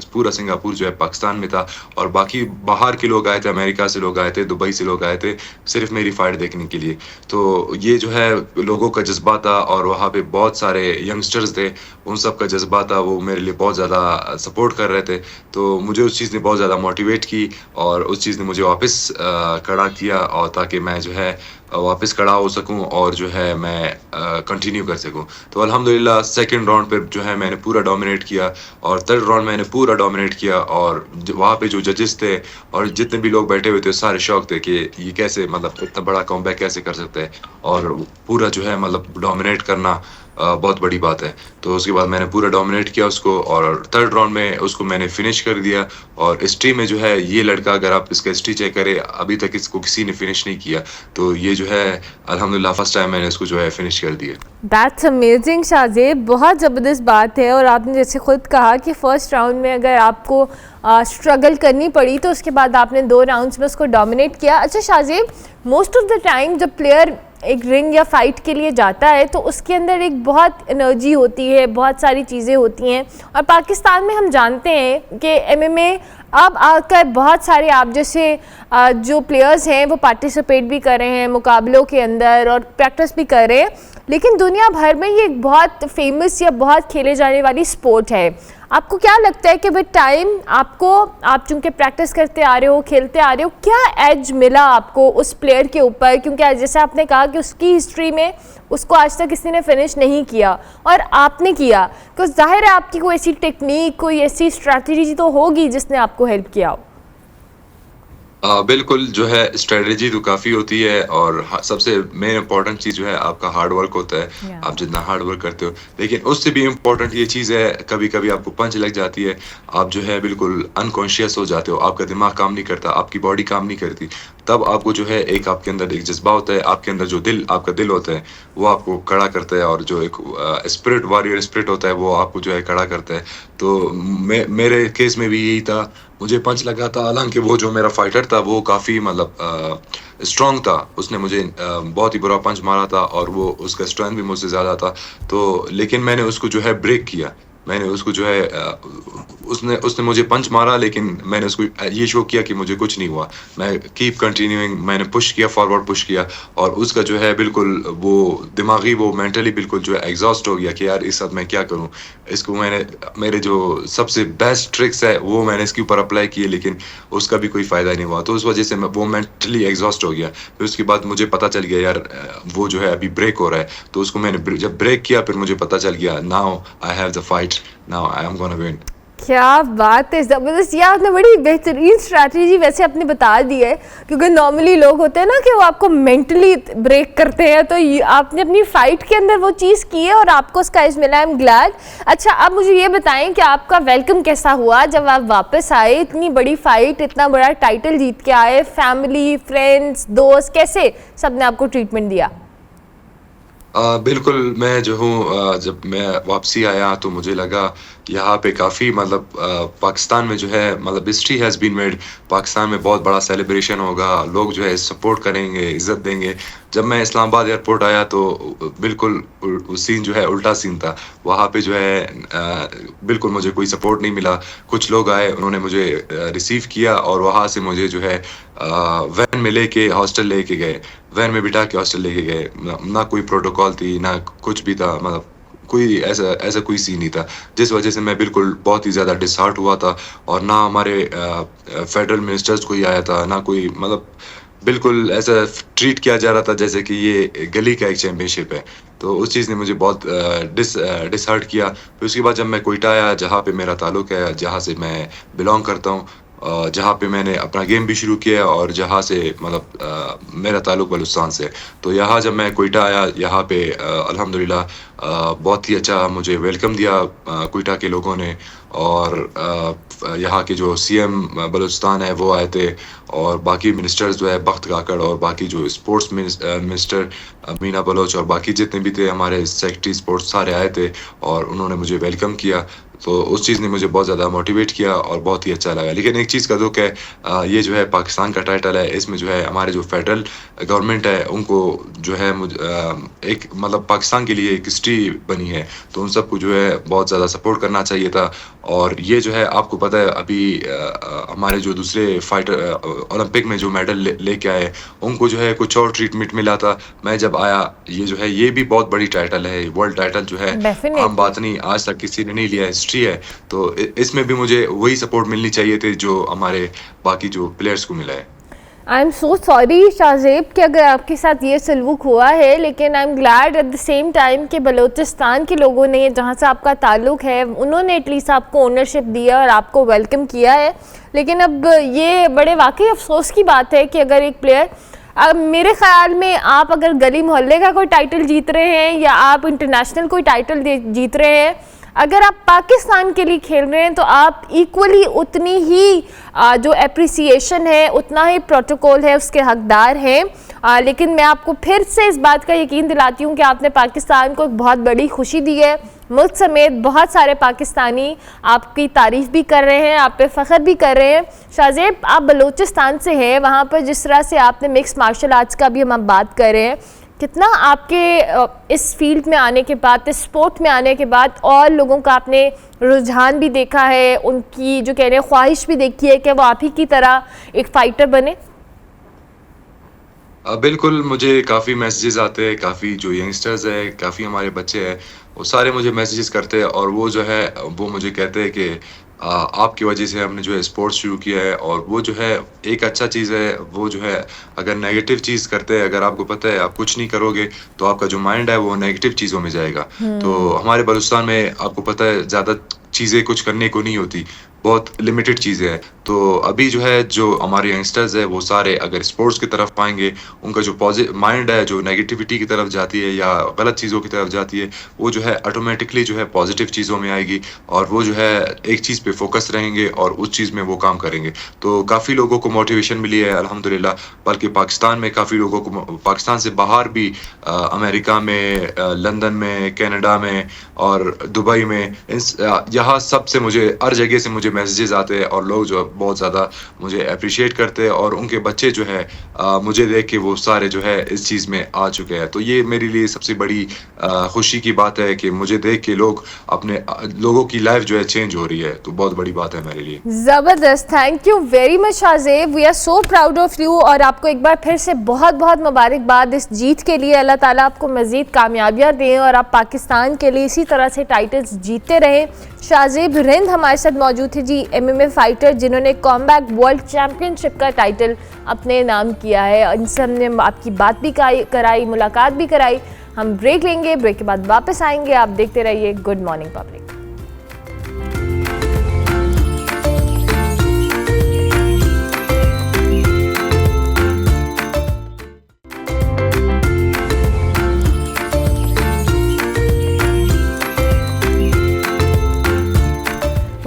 पूरा सिंगापुर जो है पाकिस्तान में था, और बाकी बाहर के लोग आए थे, अमेरिका से लोग आए थे, दुबई से लोग आए थे, सिर्फ मेरी फाइट देखने के लिए। तो ये जो है लोगों का जज्बा था, और वहाँ पे बहुत सारे यंगस्टर्स थे, उन सब का जज्बा था, वो मेरे लिए बहुत ज़्यादा सपोर्ट कर रहे थे। तो मुझे उस चीज़ ने बहुत ज़्यादा मोटिवेट की, और उस चीज़ ने मुझे वापस खड़ा किया, और ताकि मैं जो है वापस खड़ा हो सकूं, और जो है मैं कंटिन्यू कर सकूं। तो अल्हम्दुलिल्लाह सेकंड राउंड पे जो है मैंने पूरा डोमिनेट किया, और थर्ड राउंड मैंने पूरा डोमिनेट किया, और वहाँ पे जो जजेस थे और जितने भी लोग बैठे हुए थे सारे शौक थे कि ये कैसे, मतलब इतना बड़ा कमबैक कैसे कर सकते हैं, और पूरा जो है मतलब डोमिनेट करना बहुत बड़ी बात है। तो उसके बाद मैंने पूरा डोमिनेट किया उसको, और थर्ड राउंड में उसको मैंने फिनिश कर दिया। और हिस्ट्री में जो है ये लड़का, अगर आप इसका हिस्ट्री चेक करें, अभी तक इसको किसी ने फिनिश नहीं किया, तो ये जो है अल्हम्दुलिल्लाह फर्स्ट टाइम मैंने इसको जो है फिनिश कर दिया। दैट्स अमेजिंग शाहजेब, बहुत ज़बरदस्त बात है। और आपने जैसे खुद कहा कि फ़र्स्ट राउंड में अगर आपको स्ट्रगल करनी पड़ी तो उसके बाद आपने 2 राउंड्स में उसको डोमिनेट किया। अच्छा Shahzeb, most of the time जब प्लेयर एक रिंग या फाइट के लिए जाता है तो उसके अंदर एक बहुत एनर्जी होती है, बहुत सारी चीज़ें होती हैं, और पाकिस्तान में हम जानते हैं कि MMA अब आकर बहुत सारे आप जैसे जो प्लेयर्स हैं वो पार्टिसिपेट भी कर रहे हैं मुकाबलों के अंदर और प्रैक्टिस भी कर रहे हैं, लेकिन दुनिया भर में ये एक बहुत फेमस या बहुत खेले जाने वाली स्पोर्ट है। आपको क्या लगता है कि विद टाइम आपको, आप चूँकि प्रैक्टिस करते आ रहे हो, खेलते आ रहे हो, क्या एज मिला आपको उस प्लेयर के ऊपर? क्योंकि जैसे आपने कहा कि उसकी हिस्ट्री में उसको आज तक किसी ने फिनिश नहीं किया और आपने किया, तो जाहिर है आपकी कोई ऐसी टेक्निक, कोई ऐसी स्ट्रैटेजी तो होगी जिसने आपको हेल्प किया हो। बिल्कुल, जो है स्ट्रेटजी तो काफ़ी होती है, और सबसे मेन इम्पॉर्टेंट चीज़ जो है आपका हार्ड वर्क होता है। आप जितना हार्ड वर्क करते हो, लेकिन उससे भी इम्पॉर्टेंट ये चीज़ है, कभी-कभी आपको पंच लग जाती है, आप जो है बिल्कुल अनकॉन्शियस हो जाते हो, आपका दिमाग काम नहीं करता, आपकी बॉडी काम नहीं करती। तब आपको जो है एक आपके अंदर एक जज़्बा होता है, आपके अंदर जो आपका दिल होता है, वो आपको खड़ा करता है, और जो एक स्पिरिट, वॉरियर स्पिरिट होता है, वो आपको जो है खड़ा करता है। तो मेरे केस में भी यही था, मुझे पंच लगा था, हालाँकि वो जो मेरा फाइटर था वो काफ़ी मतलब स्ट्रॉन्ग था, उसने मुझे बहुत ही बुरा पंच मारा था, और वो उसका स्ट्रेंथ भी मुझसे ज़्यादा था। तो लेकिन मैंने उसको जो है ब्रेक किया, मैंने उसको जो है उसने मुझे पंच मारा, लेकिन मैंने उसको ये शो किया कि मुझे कुछ नहीं हुआ। मैं कीप कंटिन्यूइंग, मैंने पुश किया, फॉरवर्ड पुश किया, और उसका जो है बिल्कुल वो दिमागी, वो मेंटली बिल्कुल जो है एग्जॉस्ट हो गया कि यार इस साथ मैं क्या करूं। इसको मैंने, मेरे जो सबसे बेस्ट ट्रिक्स है वो मैंने इसके ऊपर अप्लाई किए, लेकिन उसका भी कोई फ़ायदा नहीं हुआ। तो उस वजह से वो मेंटली एग्जॉस्ट हो गया। फिर उसके बाद मुझे पता चल गया यार वो जो है अभी ब्रेक हो रहा है, तो उसको मैंने जब ब्रेक किया, फिर मुझे पता चल गया now I have the fight, now I am gonna win. क्या बात है, ज़बरदस्त। ये आपने बड़ी बेहतरीन स्ट्रैटेजी वैसे अपने बता दी है, क्योंकि नॉर्मली लोग होते हैं ना कि वो आपको मेंटली ब्रेक करते हैं, तो आपने अपनी फ़ाइट के अंदर वो चीज़ की है और आपको उसका इज़ मिला। I am glad. अच्छा, अब मुझे ये बताएं कि आपका वेलकम कैसा हुआ जब आप वापस आए, इतनी बड़ी फ़ाइट, इतना बड़ा टाइटल जीत के आए, फैमिली, फ्रेंड्स, दोस्त, कैसे सब ने आपको ट्रीटमेंट दिया? बिल्कुल, मैं जो हूँ जब मैं वापसी आया तो मुझे लगा यहाँ पे काफ़ी मतलब पाकिस्तान में जो है मतलब history has been made. Pakistan में बहुत बड़ा सेलिब्रेशन होगा, लोग जो है सपोर्ट करेंगे, इज़्ज़त देंगे। जब मैं इस्लामाबाद एयरपोर्ट आया तो बिल्कुल सीन जो है उल्टा सीन था। वहाँ पे जो है बिल्कुल मुझे कोई सपोर्ट नहीं मिला। कुछ लोग आए, उन्होंने मुझे रिसीव किया और वहाँ से मुझे जो है वैन में लेके हॉस्टल लेके गए। वैन में बिठा के हॉस्टल लेके गए। ना कोई प्रोटोकॉल थी, ना कुछ भी था, मतलब कोई ऐसा ऐसा कोई सीन नहीं था, जिस वजह से मैं बिल्कुल बहुत ही ज़्यादा डिसहार्ट हुआ था। और ना हमारे फेडरल मिनिस्टर्स कोई आया था, ना कोई मतलब बिल्कुल ऐसा ट्रीट किया जा रहा था जैसे कि ये गली का एक चैंपियनशिप है। तो उस चीज़ ने मुझे बहुत डिसहार्ट किया। फिर उसके बाद जब मैं क्वेटा आया, जहाँ पे मेरा ताल्लुक है, जहाँ से मैं बिलॉन्ग करता हूँ, जहाँ पे मैंने अपना गेम भी शुरू किया और जहाँ से मतलब मेरा ताल्लुक बलूचिस्तान से है। तो यहाँ जब मैं क्वेटा आया, यहाँ पे अल्हम्दुलिल्लाह बहुत ही अच्छा मुझे वेलकम दिया क्वेटा के लोगों ने। और यहाँ के जो सीएम बलूचिस्तान है वो आए थे, और बाकी मिनिस्टर्स जो है बख्त काकड़, और बाकी जो स्पोर्ट्स मिनिस्टर मीना बलोच, और बाकी जितने भी थे हमारे सेक्रेटरी स्पोर्ट्स सारे आए थे और उन्होंने मुझे वेलकम किया। तो उस चीज़ ने मुझे बहुत ज़्यादा मोटिवेट किया और बहुत ही अच्छा लगा। लेकिन एक चीज़ का दुख है, ये जो है पाकिस्तान का टाइटल है, इसमें जो है हमारे जो फेडरल गवर्नमेंट है उनको जो है एक मतलब पाकिस्तान के लिए एक हिस्ट्री बनी है, तो उन सबको जो है बहुत ज़्यादा सपोर्ट करना चाहिए था। और ये जो है आपको पता है अभी हमारे जो दूसरे फाइटर ओलंपिक में जो मेडल लेके आए, उनको जो है कुछ और ट्रीटमेंट मिला था। मैं जब आया, ये जो है ये भी बहुत बड़ी टाइटल है, वर्ल्ड टाइटल जो है आम बात नहीं, आज तक किसी ने नहीं लिया, हिस्ट्री है। तो इसमें भी मुझे वही सपोर्ट मिलनी चाहिए थी जो हमारे बाकी जो प्लेयर्स को मिला है। I am so sorry Shahzeb कि अगर आपके साथ ये सलूक हुआ है, लेकिन I am glad at the same time कि बलूचिस्तान के लोगों ने, जहाँ से आपका ताल्लुक़ है, उन्होंने एटलीस्ट आपको ओनरशिप दिया और आपको वेलकम किया है। लेकिन अब ये बड़े वाकई अफसोस की बात है कि अगर एक प्लेयर, अब मेरे ख़्याल में आप अगर गली मोहल्ले का कोई टाइटल जीत रहे हैं या आप इंटरनेशनल कोई टाइटल जीत रहे हैं, अगर आप पाकिस्तान के लिए खेल रहे हैं तो आप इक्वली उतनी ही जो एप्रिसिएशन है, उतना ही प्रोटोकॉल है, उसके हकदार हैं। लेकिन मैं आपको फिर से इस बात का यकीन दिलाती हूँ कि आपने पाकिस्तान को एक बहुत बड़ी खुशी दी है। मुल्क समेत बहुत सारे पाकिस्तानी आपकी तारीफ़ भी कर रहे हैं, आप पे फ़ख्र भी कर रहे हैं। शाहजेब, आप बलूचिस्तान से हैं, वहाँ पर जिस तरह से आपने मिक्स मार्शल आर्ट्स का भी हम बात कर रहे हैं, कितना आपके इस फील्ड में आने के बाद, इस स्पोर्ट में आने के बाद और लोगों का आपने रुझान भी देखा है, उनकी जो कह रहे हैं ख्वाहिश भी देखी है कि वो आप ही की तरह एक फ़ाइटर बने? बिल्कुल, मुझे काफ़ी मैसेजेस आते हैं, काफ़ी जो यंगस्टर्स हैं, काफ़ी हमारे बच्चे हैं, वो सारे मुझे मैसेजेस करते हैं और वो जो है वो मुझे कहते हैं कि आपकी वजह से हमने जो है स्पोर्ट्स शुरू किया है। और वो जो है एक अच्छा चीज़ है। वो जो है अगर नेगेटिव चीज़ करते हैं, अगर आपको पता है आप कुछ नहीं करोगे तो आपका जो माइंड है वो नेगेटिव चीज़ों में जाएगा। तो हमारे बलूचिस्तान में आपको पता है ज़्यादा चीज़ें कुछ करने को नहीं होती, बहुत लिमिटेड चीज़ें हैं। तो अभी जो है जो हमारे यंगस्टर्स है वो सारे अगर स्पोर्ट्स की तरफ आएंगे, उनका जो माइंड है जो नेगेटिविटी की तरफ जाती है या गलत चीज़ों की तरफ जाती है, वो जो है ऑटोमेटिकली जो है पॉजिटिव चीज़ों में आएगी और वो जो है एक चीज़ पे फोकस रहेंगे और उस चीज़ में वो काम करेंगे। तो काफ़ी लोगों को मोटिवेशन मिली है अल्हम्दुलिल्लाह। बल्कि पाकिस्तान में काफ़ी लोगों को, पाकिस्तान से बाहर भी अमेरिका में, लंदन में, कनाडा में और दुबई में, यहाँ सब से मुझे हर जगह से मुझे मैसेजेस आते हैं और लोग जो बहुत ज़्यादा मुझे अप्रिशिएट करते हैं और उनके बच्चे जो है मुझे देख के वो सारे जो है इस चीज़ में आ चुके हैं। तो ये मेरे लिए सबसे बड़ी खुशी की बात है कि मुझे देख के लोग अपने लोगों की लाइफ जो है चेंज हो रही है, तो बहुत बड़ी बात है मेरे लिए। ज़बरदस्त, thank you very much Shahzeb, we are so proud of you. और आपको एक बार फिर से बहुत बहुत मुबारकबाद इस जीत के लिए। अल्लाह ताला आपको मज़ीद कामयाबियाँ दें और आप पाकिस्तान के लिए इसी तरह से टाइटल्स जीतते रहें। शाहजेब रिंद हमारे साथ मौजूद थे जी, MMA फाइटर जिन्होंने कॉम्बैट वर्ल्ड चैम्पियनशिप का टाइटल अपने नाम किया है। इनसे हमने आपकी बात भी कराई, मुलाकात भी कराई। हम ब्रेक लेंगे, ब्रेक के बाद वापस आएंगे। आप देखते रहिए good morning public.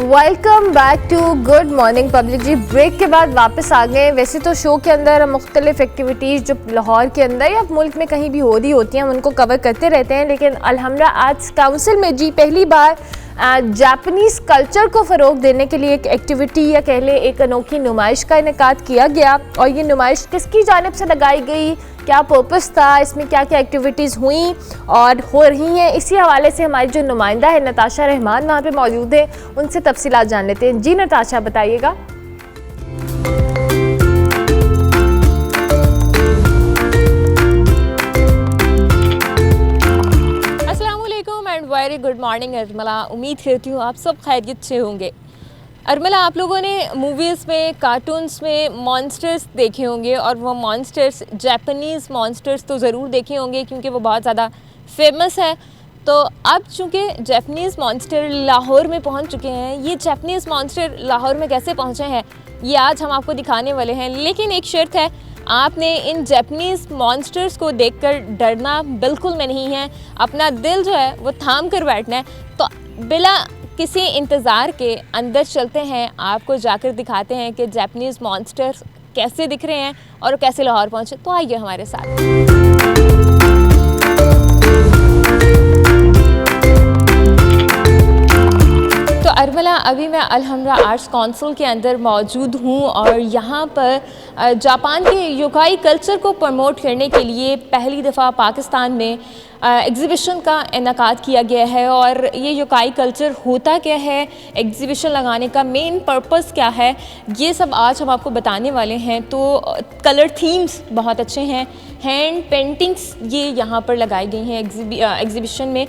Welcome back to good morning public ji. Break के बाद वापस आ गए। वैसे तो शो के अंदर हम मुख्तलिफ एक्टिविटीज़ जो लाहौर के अंदर या मुल्क में कहीं भी हो रही होती हैं हम उनको कवर करते रहते हैं, लेकिन अल्हम्दुलिल्लाह आज काउंसिल में जी पहली बार जापानीज़ कल्चर को फ़रोग देने के लिए एक एक्टिविटी या कह लें एक अनोखी नुमाइश का इनेकाद किया गया। और ये नुमाइश किसकी जानिब से लगाई गई, क्या पर्पस था, इसमें क्या क्या एक्टिविटीज़ हुई और हो रही हैं, इसी हवाले से हमारी जो नुमाइंदा है नताशा रहमान वहाँ पे मौजूद है, उनसे तफसीलात जान लेते हैं। जी नताशा, बताइएगा। वेरी गुड मॉर्निंग अर्मला, उम्मीद करती हूँ आप सब खैरियत से होंगे। अर्मला, आप लोगों ने मूवीज़ में, कार्टून्स में मॉन्स्टर्स देखे होंगे और वो मॉन्स्टर्स जापानीज़ मॉन्स्टर्स तो ज़रूर देखे होंगे क्योंकि वो बहुत ज़्यादा फेमस है। तो अब चूँकि जापानीज़ मॉन्स्टर लाहौर में पहुँच चुके हैं, ये जापानीज़ मॉन्स्टर लाहौर में कैसे पहुँचे हैं ये आज हम आपको दिखाने वाले हैं। लेकिन एक शर्त है, आपने इन जापानीज़ मॉन्स्टर्स को देखकर डरना बिल्कुल में नहीं है, अपना दिल जो है वो थाम कर बैठना है। तो बिला किसी इंतज़ार के अंदर चलते हैं, आपको जाकर दिखाते हैं कि जापानीज़ मॉन्स्टर्स कैसे दिख रहे हैं और कैसे लाहौर पहुँचे। तो आइए हमारे साथ। तो अर्मला, अभी मैं अलहमरा आर्ट्स काउंसिल के अंदर मौजूद हूँ और यहाँ पर जापान के योकाई कल्चर को प्रमोट करने के लिए पहली दफ़ा पाकिस्तान में एग्ज़िबिशन का इनेकाद किया गया है। और ये योकाई कल्चर होता क्या है, एग्ज़िबिशन लगाने का मेन पर्पस क्या है, ये सब आज हम आपको बताने वाले हैं। तो कलर थीम्स बहुत अच्छे हैं, हैंड पेंटिंग्स ये यहाँ पर लगाई गई हैं एग्ज़िबिशन में।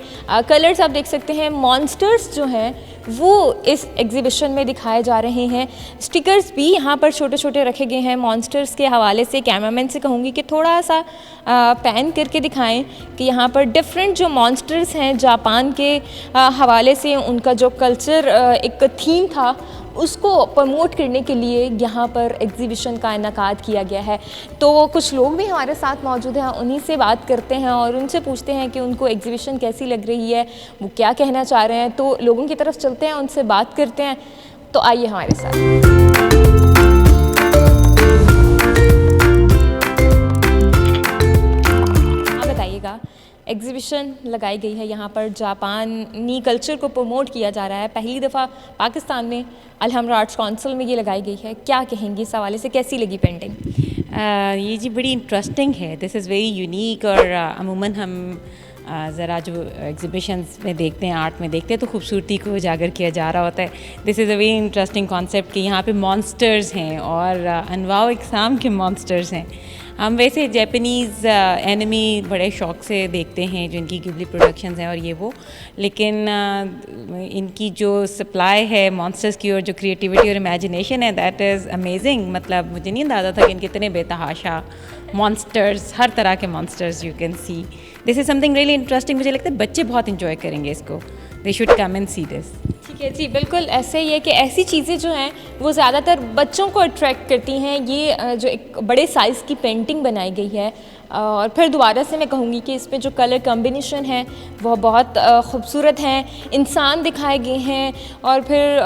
कलर्स आप देख सकते हैं, मॉन्स्टर्स जो हैं वो इस एग्ज़िबिशन में दिखाए जा रहे हैं। स्टिकर्स भी यहाँ पर छोटे छोटे रखे गए हैं मॉन्स्टर्स के हवाले से। कैमरामैन से कहूँगी कि थोड़ा सा पैन करके दिखाएं कि यहाँ पर डिफरेंट जो मॉन्स्टर्स हैं जापान के हवाले से, उनका जो कल्चर एक थीम था उसको प्रमोट करने के लिए यहाँ पर एग्ज़िबिशन का इनेकाद किया गया है। तो कुछ लोग भी हमारे साथ मौजूद हैं, उन्हीं से बात करते हैं और उनसे पूछते हैं कि उनको एग्ज़िबिशन कैसी लग रही है, वो क्या कहना चाह रहे हैं। तो लोगों की तरफ चलते हैं, उनसे बात करते हैं। तो आइए हमारे साथ। एग्ज़िबिशन लगाई गई है यहाँ पर, जापानी कल्चर को प्रमोट किया जा रहा है। पहली दफ़ा पाकिस्तान में अलहमरा आर्ट्स काउंसिल में ये लगाई गई है। क्या कहेंगी इस हवाले से, कैसी लगी पेंटिंग? ये जी बड़ी इंटरेस्टिंग है, दिस इज़ वेरी यूनिक। और अमूमन हम ज़रा जो एग्ज़िबिशंस में देखते हैं, आर्ट में देखते हैं, तो खूबसूरती को उजागर किया जा रहा होता है। This is a very interesting concept कि यहाँ पे मॉन्स्टर्स हैं और अनवाओ इकसाम के मॉन्स्टर्स हैं। हम वैसे जापानीज़ एनिमी बड़े शौक़ से देखते हैं, जो इनकी गिबली प्रोडक्शंस हैं और ये वो, लेकिन इनकी जो सप्लाई है मॉन्स्टर्स की और जो क्रिएटिविटी और इमेजिनेशन है, दैट इज़ अमेजिंग। मतलब मुझे नहीं अंदाज़ा था कि इनके इतने बेतहाशा मॉन्स्टर्स, हर तरह के monsters you can see. This is something really interesting. मुझे लगता है बच्चे बहुत इंजॉय करेंगे इसको, they should come and see this. ठीक है जी, बिल्कुल ऐसे ही है कि ऐसी चीज़ें जो हैं वो ज़्यादातर बच्चों को अट्रैक्ट करती हैं। ये जो एक बड़े साइज़ की पेंटिंग बनाई गई है और फिर दोबारा से मैं कहूँगी कि इसमें जो कलर कॉम्बिनेशन है वह बहुत ख़ूबसूरत हैं। इंसान दिखाए गए हैं और फिर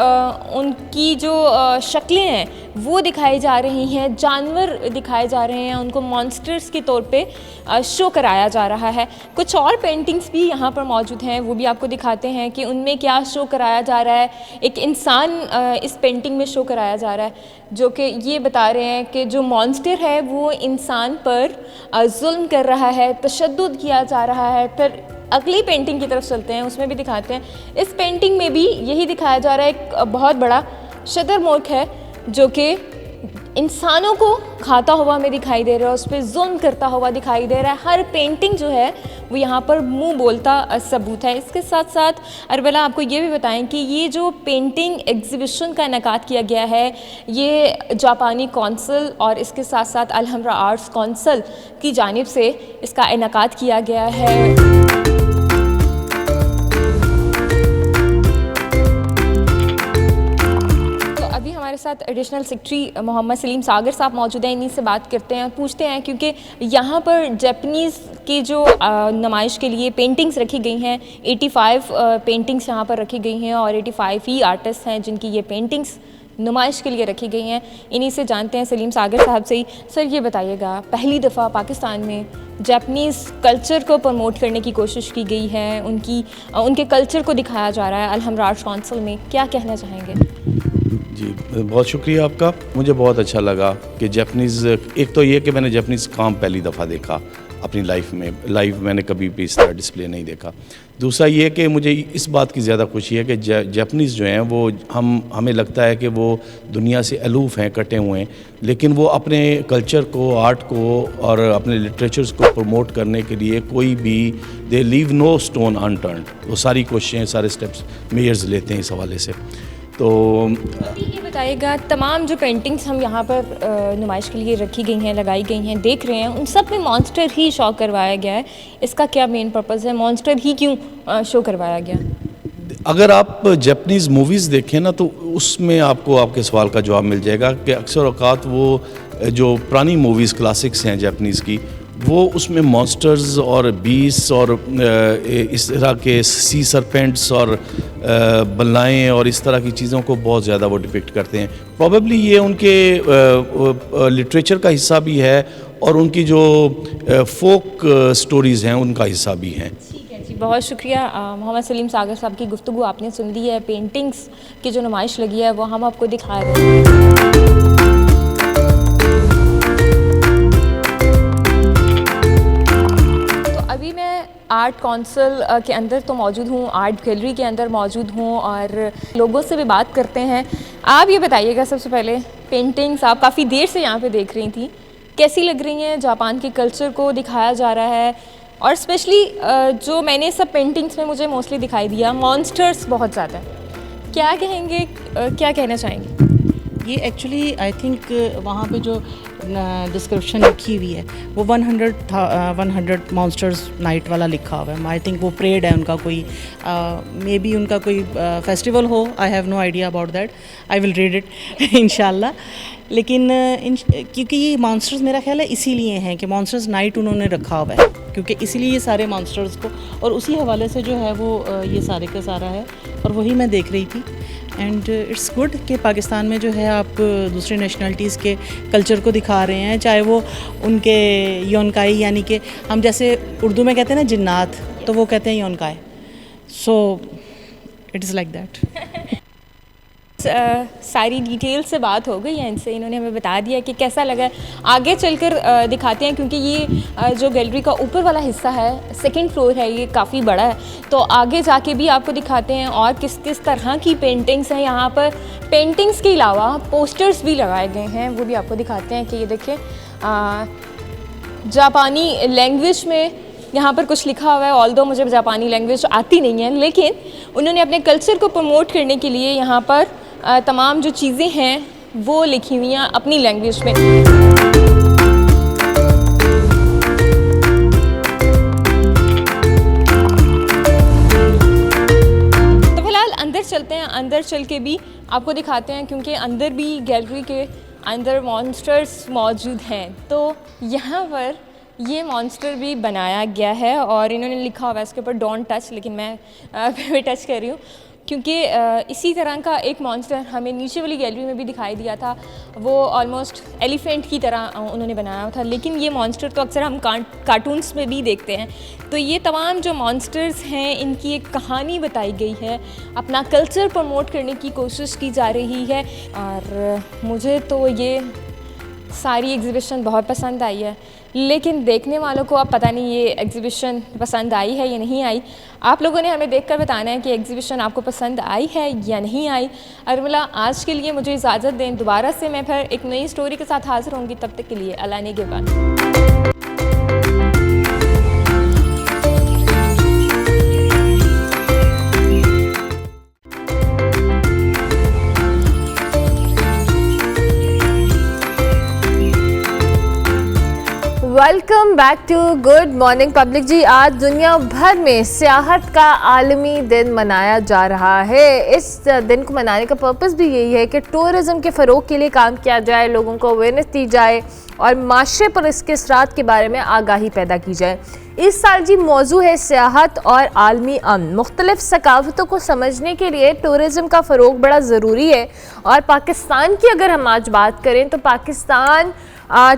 उनकी जो शक्लें हैं वो दिखाई जा रही हैं, जानवर दिखाए जा रहे हैं, उनको मॉन्स्टर्स के तौर पे शो कराया जा रहा है। कुछ और पेंटिंग्स भी यहाँ पर मौजूद हैं, वो भी आपको दिखाते हैं कि उनमें क्या शो कराया जा रहा है। एक इंसान इस पेंटिंग में शो कराया जा रहा है जो कि ये बता रहे हैं कि जो मॉन्स्टर है वो इंसान पर जुल्म कर रहा है, तशद्दुद किया जा रहा है। फिर अगली पेंटिंग की तरफ चलते हैं, उसमें भी दिखाते हैं। इस पेंटिंग में भी यही दिखाया जा रहा है, एक बहुत बड़ा शुतुरमुर्ग है जो कि इंसानों को खाता हुआ हमें दिखाई दे रहा है, उस पर जुल्म करता हुआ दिखाई दे रहा है। हर पेंटिंग जो है वो यहाँ पर मुंह बोलता सबूत है। इसके साथ साथ अरबला आपको ये भी बताएं कि ये जो पेंटिंग एग्जीबिशन का इनेकाद किया गया है ये जापानी कौंसिल और इसके साथ साथ अलहमरा आर्ट्स काउंसिल की जानिब से इसका इनेकाद किया गया है। हमारे साथ एडिशनल सेक्रेटरी मोहम्मद सलीम सागर साहब मौजूद हैं, इन्हीं से बात करते हैं, पूछते हैं क्योंकि यहाँ पर जापानीज़ की जो नुमाइश के लिए पेंटिंग्स रखी गई हैं, 85 पेंटिंग्स यहाँ पर रखी गई हैं और 85 ही आर्टिस्ट हैं जिनकी ये पेंटिंग्स नुमाइश के लिए रखी गई हैं। इन्हीं से जानते हैं सलीम सागर साहब से ही। सर ये बताइएगा, पहली दफ़ा पाकिस्तान में जापानीज़ कल्चर को प्रमोट करने की कोशिश की गई है, उनके कल्चर को दिखाया जा रहा है अलहमराज कौंसिल में, क्या कहना चाहेंगे? जी बहुत शुक्रिया आपका। मुझे बहुत अच्छा लगा कि जापानीज़, एक तो ये कि मैंने जापानीज़ काम पहली दफ़ा देखा अपनी लाइफ में, लाइव मैंने कभी भी इस तरह डिस्प्ले नहीं देखा। दूसरा ये कि मुझे इस बात की ज़्यादा खुशी है कि जापानीज़ जो हैं वो हमें लगता है कि वो दुनिया से अलूफ़ हैं, कटे हुए हैं, लेकिन वो अपने कल्चर को, आर्ट को और अपने लिटरेचर्स को प्रमोट करने के लिए कोई भी, दे लीव नो स्टोन अनटर्न्ड, वो सारी कोशिशें, सारे स्टेप्स मेयर्स लेते हैं इस हवाले से। तो ये बताइएगा, तमाम जो पेंटिंग्स हम यहाँ पर नुमाइश के लिए रखी गई हैं, लगाई गई हैं, देख रहे हैं, उन सब में मॉन्स्टर ही शो करवाया गया है। इसका क्या मेन पर्पज़ है? मॉन्स्टर ही क्यों शो करवाया गया? अगर आप जापानीज़ मूवीज़ देखें ना तो उसमें आपको आपके सवाल का जवाब मिल जाएगा कि अक्सर औक़ात वो जो पुरानी मूवीज़ क्लासिक्स हैं जापानीज़ की, वो उसमें मॉन्स्टर्स और बीस और इस तरह के सी सरपेंट्स और बल्लाएँ और इस तरह की चीज़ों को बहुत ज़्यादा वो डिपिक्ट करते हैं। प्रॉबेबली ये उनके लिटरेचर का हिस्सा भी है और उनकी जो फोक स्टोरीज़ हैं उनका हिस्सा भी हैं। ठीक है जी, बहुत शुक्रिया। मोहम्मद सलीम सागर साहब की गुफ्तगू आपने सुन ली है। पेंटिंग्स की जो नुमाइश लगी है वो हम आपको दिखा रहे हैं। अभी मैं आर्ट कौंसिल के अंदर तो मौजूद हूँ, आर्ट गैलरी के अंदर मौजूद हूँ और लोगों से भी बात करते हैं। आप ये बताइएगा, सबसे पहले पेंटिंग्स आप काफ़ी देर से यहाँ पे देख रही थी, कैसी लग रही हैं? जापान के कल्चर को दिखाया जा रहा है और स्पेशली जो मैंने सब पेंटिंग्स में मुझे मोस्टली दिखाई दिया, मॉन्स्टर्स बहुत ज़्यादा है। क्या कहेंगे, क्या कहना चाहेंगे? ये एक्चुअली आई थिंक वहाँ पे जो डिस्क्रिप्शन लिखी हुई है वो 100 मॉन्स्टर्स नाइट वाला लिखा हुआ है। आई थिंक वो परेड है उनका, कोई मे बी उनका कोई फेस्टिवल हो। I have no idea about that, I will read it इंशाल्लाह। लेकिन क्योंकि ये मॉन्स्टर्स मेरा ख्याल है इसीलिए हैं कि मॉन्स्टर्स नाइट उन्होंने रखा हुआ है, क्योंकि इसीलिए ये सारे मॉन्स्टर्स को, और उसी हवाले से जो है वो ये सारे का सारा है और वही मैं देख रही थी। एंड इट्स गुड कि पाकिस्तान में जो है आप दूसरे नेशनलिटीज़ के कल्चर को दिखा रहे हैं, चाहे वो उनके योनकाई, यानी कि हम जैसे उर्दू में कहते हैं ना जिन्नात, तो वो कहते हैं योनकाई। So it is like that. सारी डिटेल से बात हो गई है इनसे, इन्होंने हमें बता दिया कि कैसा लगा। आगे चलकर दिखाते हैं, क्योंकि ये जो गैलरी का ऊपर वाला हिस्सा है, सेकंड फ्लोर है, ये काफ़ी बड़ा है, तो आगे जाके भी आपको दिखाते हैं और किस किस तरह की पेंटिंग्स हैं यहाँ पर। पेंटिंग्स के अलावा पोस्टर्स भी लगाए गए हैं, वो भी आपको दिखाते हैं कि ये देखिए जापानी लैंग्वेज में यहाँ पर कुछ लिखा हुआ है। ऑल्दो मुझे जापानी लैंग्वेज आती नहीं है, लेकिन उन्होंने अपने कल्चर को प्रमोट करने के लिए यहाँ पर तमाम जो चीज़ें हैं वो लिखी हुई हैं अपनी लैंग्वेज में। तो फिलहाल अंदर चलते हैं, अंदर चल के भी आपको दिखाते हैं, क्योंकि अंदर भी गैलरी के अंदर मॉन्स्टर्स मौजूद हैं। तो यहाँ पर ये मॉन्स्टर भी बनाया गया है और इन्होंने लिखा हुआ है इसके ऊपर डोंट टच, लेकिन मैं फिर भी टच कर रही हूँ, क्योंकि इसी तरह का एक मॉन्स्टर हमें नीचे वाली गैलरी में भी दिखाई दिया था। वो ऑलमोस्ट एलिफेंट की तरह उन्होंने बनाया था, लेकिन ये मॉन्स्टर तो अक्सर हम कार्टून्स में भी देखते हैं। तो ये तमाम जो मॉन्स्टर्स हैं इनकी एक कहानी बताई गई है, अपना कल्चर प्रमोट करने की कोशिश की जा रही है और मुझे तो ये सारी एग्ज़िबिशन बहुत पसंद आई है। लेकिन देखने वालों को अब पता नहीं ये एग्ज़िबिशन पसंद आई है या नहीं आई। आप लोगों ने हमें देखकर बताना है कि एग्ज़िबिशन आपको पसंद आई है या नहीं आई। अर्मिला, आज के लिए मुझे इजाज़त दें, दोबारा से मैं फिर एक नई स्टोरी के साथ हाज़िर होंगी। तब तक के लिए अल्लाह निगहबान। Welcome back to good morning public ji. आज दुनिया भर में सियाहत का आलमी दिन मनाया जा रहा है। इस दिन को मनाने का पर्पस भी यही है कि टूरिज़्म के फ़रोग के लिए काम किया जाए, लोगों को अवेयरनेस दी जाए और माशरे पर इसके असरात के बारे में आगाही पैदा की जाए। इस साल जी मौजू है सियाहत और आलमी अमन। मुख्तलिफ सकाफतों को समझने के लिए टूरिज़्म का फ़रोग बड़ा ज़रूरी है। और पाकिस्तान की अगर हम आज बात करें तो पाकिस्तान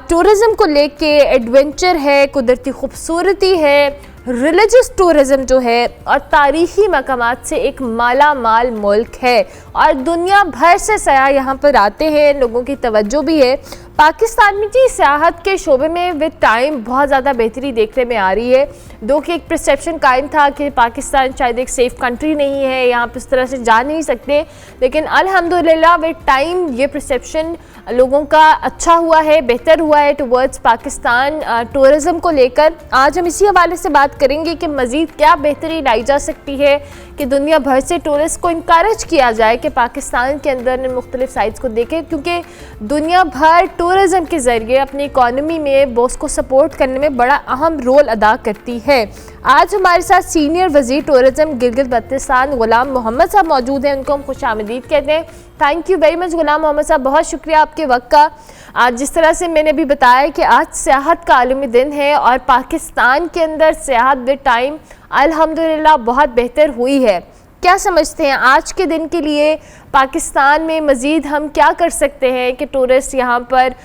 टूरिज़्म को लेके एडवेंचर है, कुदरती खूबसूरती है, रिलीजियस टूरिज़्म जो है और तारीख़ी मकामात से एक माला माल मुल्क है और दुनिया भर से सयाह यहाँ पर आते हैं, लोगों की तवज्जो भी है। पाकिस्तान में जी सियाहत के शोबे में विद टाइम बहुत ज़्यादा बेहतरी देखने में आ रही है। दो कि एक परसेप्शन कायम था कि पाकिस्तान शायद एक सेफ़ कंट्री नहीं है, यहाँ पर इस तरह से जा नहीं सकते, लेकिन अल्हम्दुलिल्लाह विद टाइम ये परसेप्शन लोगों का अच्छा हुआ है, बेहतर हुआ है टुवर्ड्स पाकिस्तान टूरिज़्म को लेकर। आज हम इसी हवाले से बात करेंगे कि मज़ीद क्या बेहतरी लाई जा सकती है कि दुनिया भर से टूरिस्ट को इनकरेज किया जाए कि पाकिस्तान के अंदर मुख्तलिफ साइट्स को देखें, क्योंकि दुनिया भर टूरिज़्म के ज़रिए अपनी इकॉनमी में वो उसको सपोर्ट करने में बड़ा अहम रोल अदा करती है। आज हमारे साथ सीनियर वज़ीर टूरिज़्म गिलगित बल्तिस्तान ग़ुलाम मोहम्मद साहब मौजूद हैं, उनको हम खुशामदीद कहते हैं। थैंक यू वेरी मच ग़ुलाम मोहम्मद साहब, बहुत शुक्रिया आपके वक्त का। आज जिस तरह से मैंने अभी बताया कि आज सियाहत का आलमी दिन है और पाकिस्तान के अंदर सियाहत विद टाइम अल्हम्दुलिल्लाह बहुत बेहतर हुई है। क्या समझते हैं आज के दिन के लिए पाकिस्तान में मज़ीद हम क्या कर सकते हैं कि टूरिस्ट यहाँ पर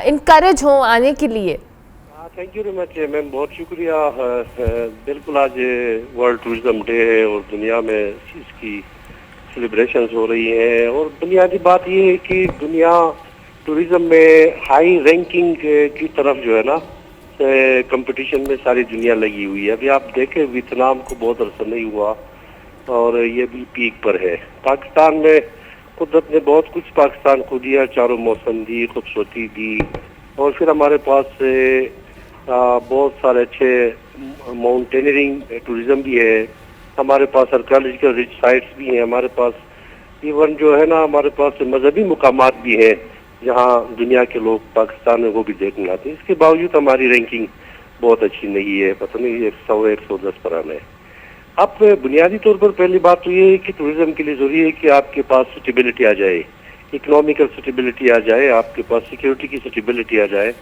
इनकरेज हों आने के लिए? Thank you very much ma'am, बहुत शुक्रिया। बिल्कुल आज वर्ल्ड टूरिज्म डे है और दुनिया में इसकी सेलिब्रेशंस हो रही हैं और बुनियादी बात ये है कि दुनिया टूरिज्म में हाई रैंकिंग की तरफ जो है ना कंपटीशन में सारी दुनिया लगी हुई है। अभी आप देखें वियतनाम को बहुत अरसा नहीं हुआ और ये भी पीक पर है। पाकिस्तान में कुदरत ने बहुत कुछ पाकिस्तान को दिया, चारों मौसम दी, खूबसूरती दी और फिर हमारे पास बहुत सारे अच्छे माउंटेनियरिंग टूरिज्म भी है, हमारे पास आर्कियोलॉजिकल रिच साइट्स भी हैं, हमारे पास इवन जो है ना हमारे पास मजहबी मुकामात भी हैं जहाँ दुनिया के लोग पाकिस्तान में वो भी देखने आते हैं। इसके बावजूद हमारी रैंकिंग बहुत अच्छी नहीं है, पता नहीं 100-110 पर आना है। अब बुनियादी तौर पर पहली बात तो ये है कि टूरिज्म के लिए जरूरी है कि आपके पास स्टेबिलिटी आ जाए, इकोनॉमिकल स्टेबिलिटी आ जाए, आपके पास सिक्योरिटी की स्टेबिलिटी आ जाए।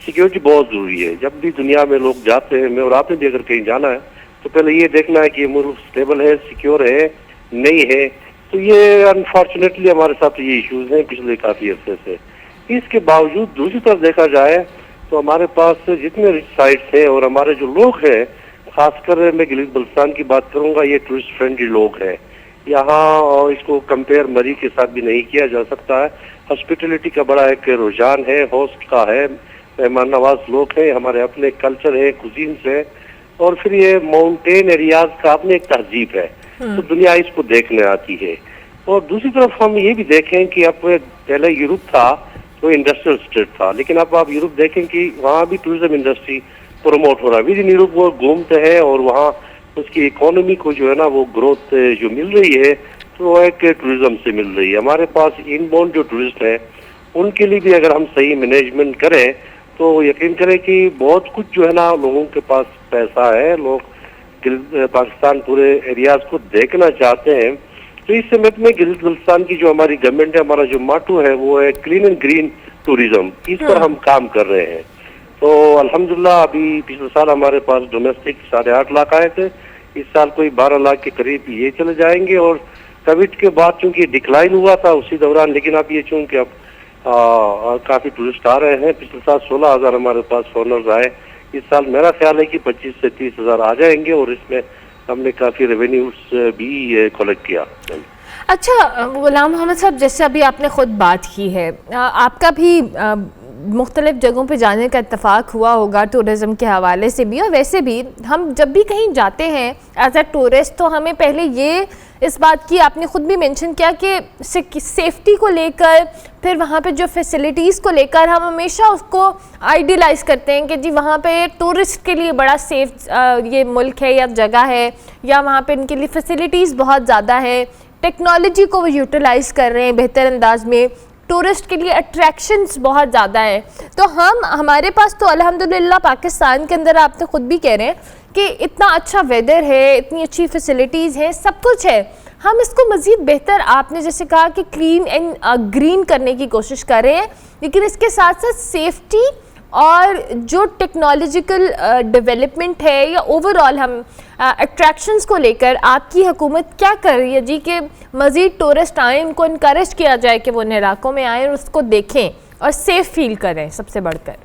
सिक्योरिटी बहुत जरूरी है। जब भी दुनिया में लोग जाते हैं, मैं और आपने भी अगर कहीं जाना है तो पहले ये देखना है कि ये मुल्क स्टेबल है, सिक्योर है, नहीं है। तो ये अनफॉर्चुनेटली हमारे साथ ये इश्यूज हैं पिछले काफी अरसे से। इसके बावजूद दूसरी तरफ देखा जाए तो हमारे पास जितने रिच साइट्स हैं और हमारे जो लोग हैं, खासकर मैं गिलगित बल्तिस्तान की बात करूंगा, ये टूरिस्ट फ्रेंडली लोग हैं यहाँ और इसको कंपेयर मरी के साथ भी नहीं किया जा सकता है। हॉस्पिटलिटी का बड़ा एक रुझान है, होस्ट का है, मेहमान नवाज लोग हैं, हमारे अपने कल्चर है, कुजीन्स है और फिर ये माउंटेन एरियाज का अपने एक तहजीब है, तो दुनिया इसको देखने आती है। और दूसरी तरफ हम ये भी देखें कि अब पहले यूरोप था तो इंडस्ट्रियल स्टेट था, लेकिन अब आप यूरोप देखें कि वहाँ भी टूरिज्म इंडस्ट्री प्रमोट हो रहा है। विद इन यूरोप वो घूमते हैं और वहाँ उसकी इकोनॉमी को जो है ना वो ग्रोथ जो मिल रही है तो वो एक टूरिज्म से मिल रही है। हमारे पास इनबाउंड जो टूरिस्ट हैं उनके लिए भी अगर हम सही मैनेजमेंट करें तो यकीन करें कि बहुत कुछ जो है ना लोगों के पास पैसा है, लोग पाकिस्तान पूरे एरियाज को देखना चाहते हैं। तो इस समय में गिलगित बल्तिस्तान की जो हमारी गवर्नमेंट है, हमारा जो माटू है वो है क्लीन एंड ग्रीन टूरिज्म, इस पर हम काम कर रहे हैं। तो अल्हम्दुलिल्लाह अभी पिछले साल हमारे पास डोमेस्टिक 8.5 लाख आए थे, इस साल कोई 12 लाख के करीब ये चले जाएंगे। और कोविड के बाद चूंकि डिक्लाइन हुआ था उसी दौरान, लेकिन अब ये चूंकि अब काफी टूरिस्ट आ रहे हैं, पिछले साल 16,000 हमारे पास फॉरनर्स आए, इस साल मेरा ख्याल है कि 25 से 30 हजार आ जाएंगे और इसमें हमने काफी रेवेन्यूज भी कलेक्ट किया। अच्छा ग़ुलाम मोहम्मद साहब, जैसे अभी आपने ख़ुद बात की है, आपका भी मुख्तलिफ़ जगहों पे जाने का इत्तफ़ाक़ हुआ होगा टूरिज़्म के हवाले से भी, और वैसे भी हम जब भी कहीं जाते हैं एज अ टूरिस्ट तो हमें पहले ये इस बात की आपने ख़ुद भी मेंशन किया कि सेफ्टी को लेकर, फिर वहाँ पे जो फैसिलिटीज़ को लेकर हम हमेशा उसको आइडियलाइज़ करते हैं कि जी वहाँ पे टूरिस्ट के लिए बड़ा सेफ ये मुल्क है या जगह है, या वहाँ पे इनके लिए फैसिलिटीज़ बहुत ज़्यादा है, टेक्नोलॉजी को वो यूटिलाइज़ कर रहे हैं बेहतर अंदाज में, टूरिस्ट के लिए अट्रैक्शंस बहुत ज़्यादा हैं। तो हमारे पास तो अल्हम्दुलिल्लाह पाकिस्तान के अंदर, आप तो ख़ुद भी कह रहे हैं कि इतना अच्छा वेदर है, इतनी अच्छी फैसिलिटीज़ हैं, सब कुछ है। हम इसको मज़ीद बेहतर, आपने जैसे कहा कि क्लीन एंड ग्रीन करने की कोशिश कर रहे हैं, लेकिन इसके साथ साथ सेफ्टी और जो टेक्नोलॉजिकल डेवलपमेंट है या ओवरऑल हम अट्रैक्शंस को लेकर आपकी हुकूमत क्या कर रही है जी कि मज़ीद टूरिस्ट आएँ, उनको इनकरेज किया जाए कि वो उन इलाकों में आएँ और उसको देखें और सेफ़ फील करें सबसे बढ़कर?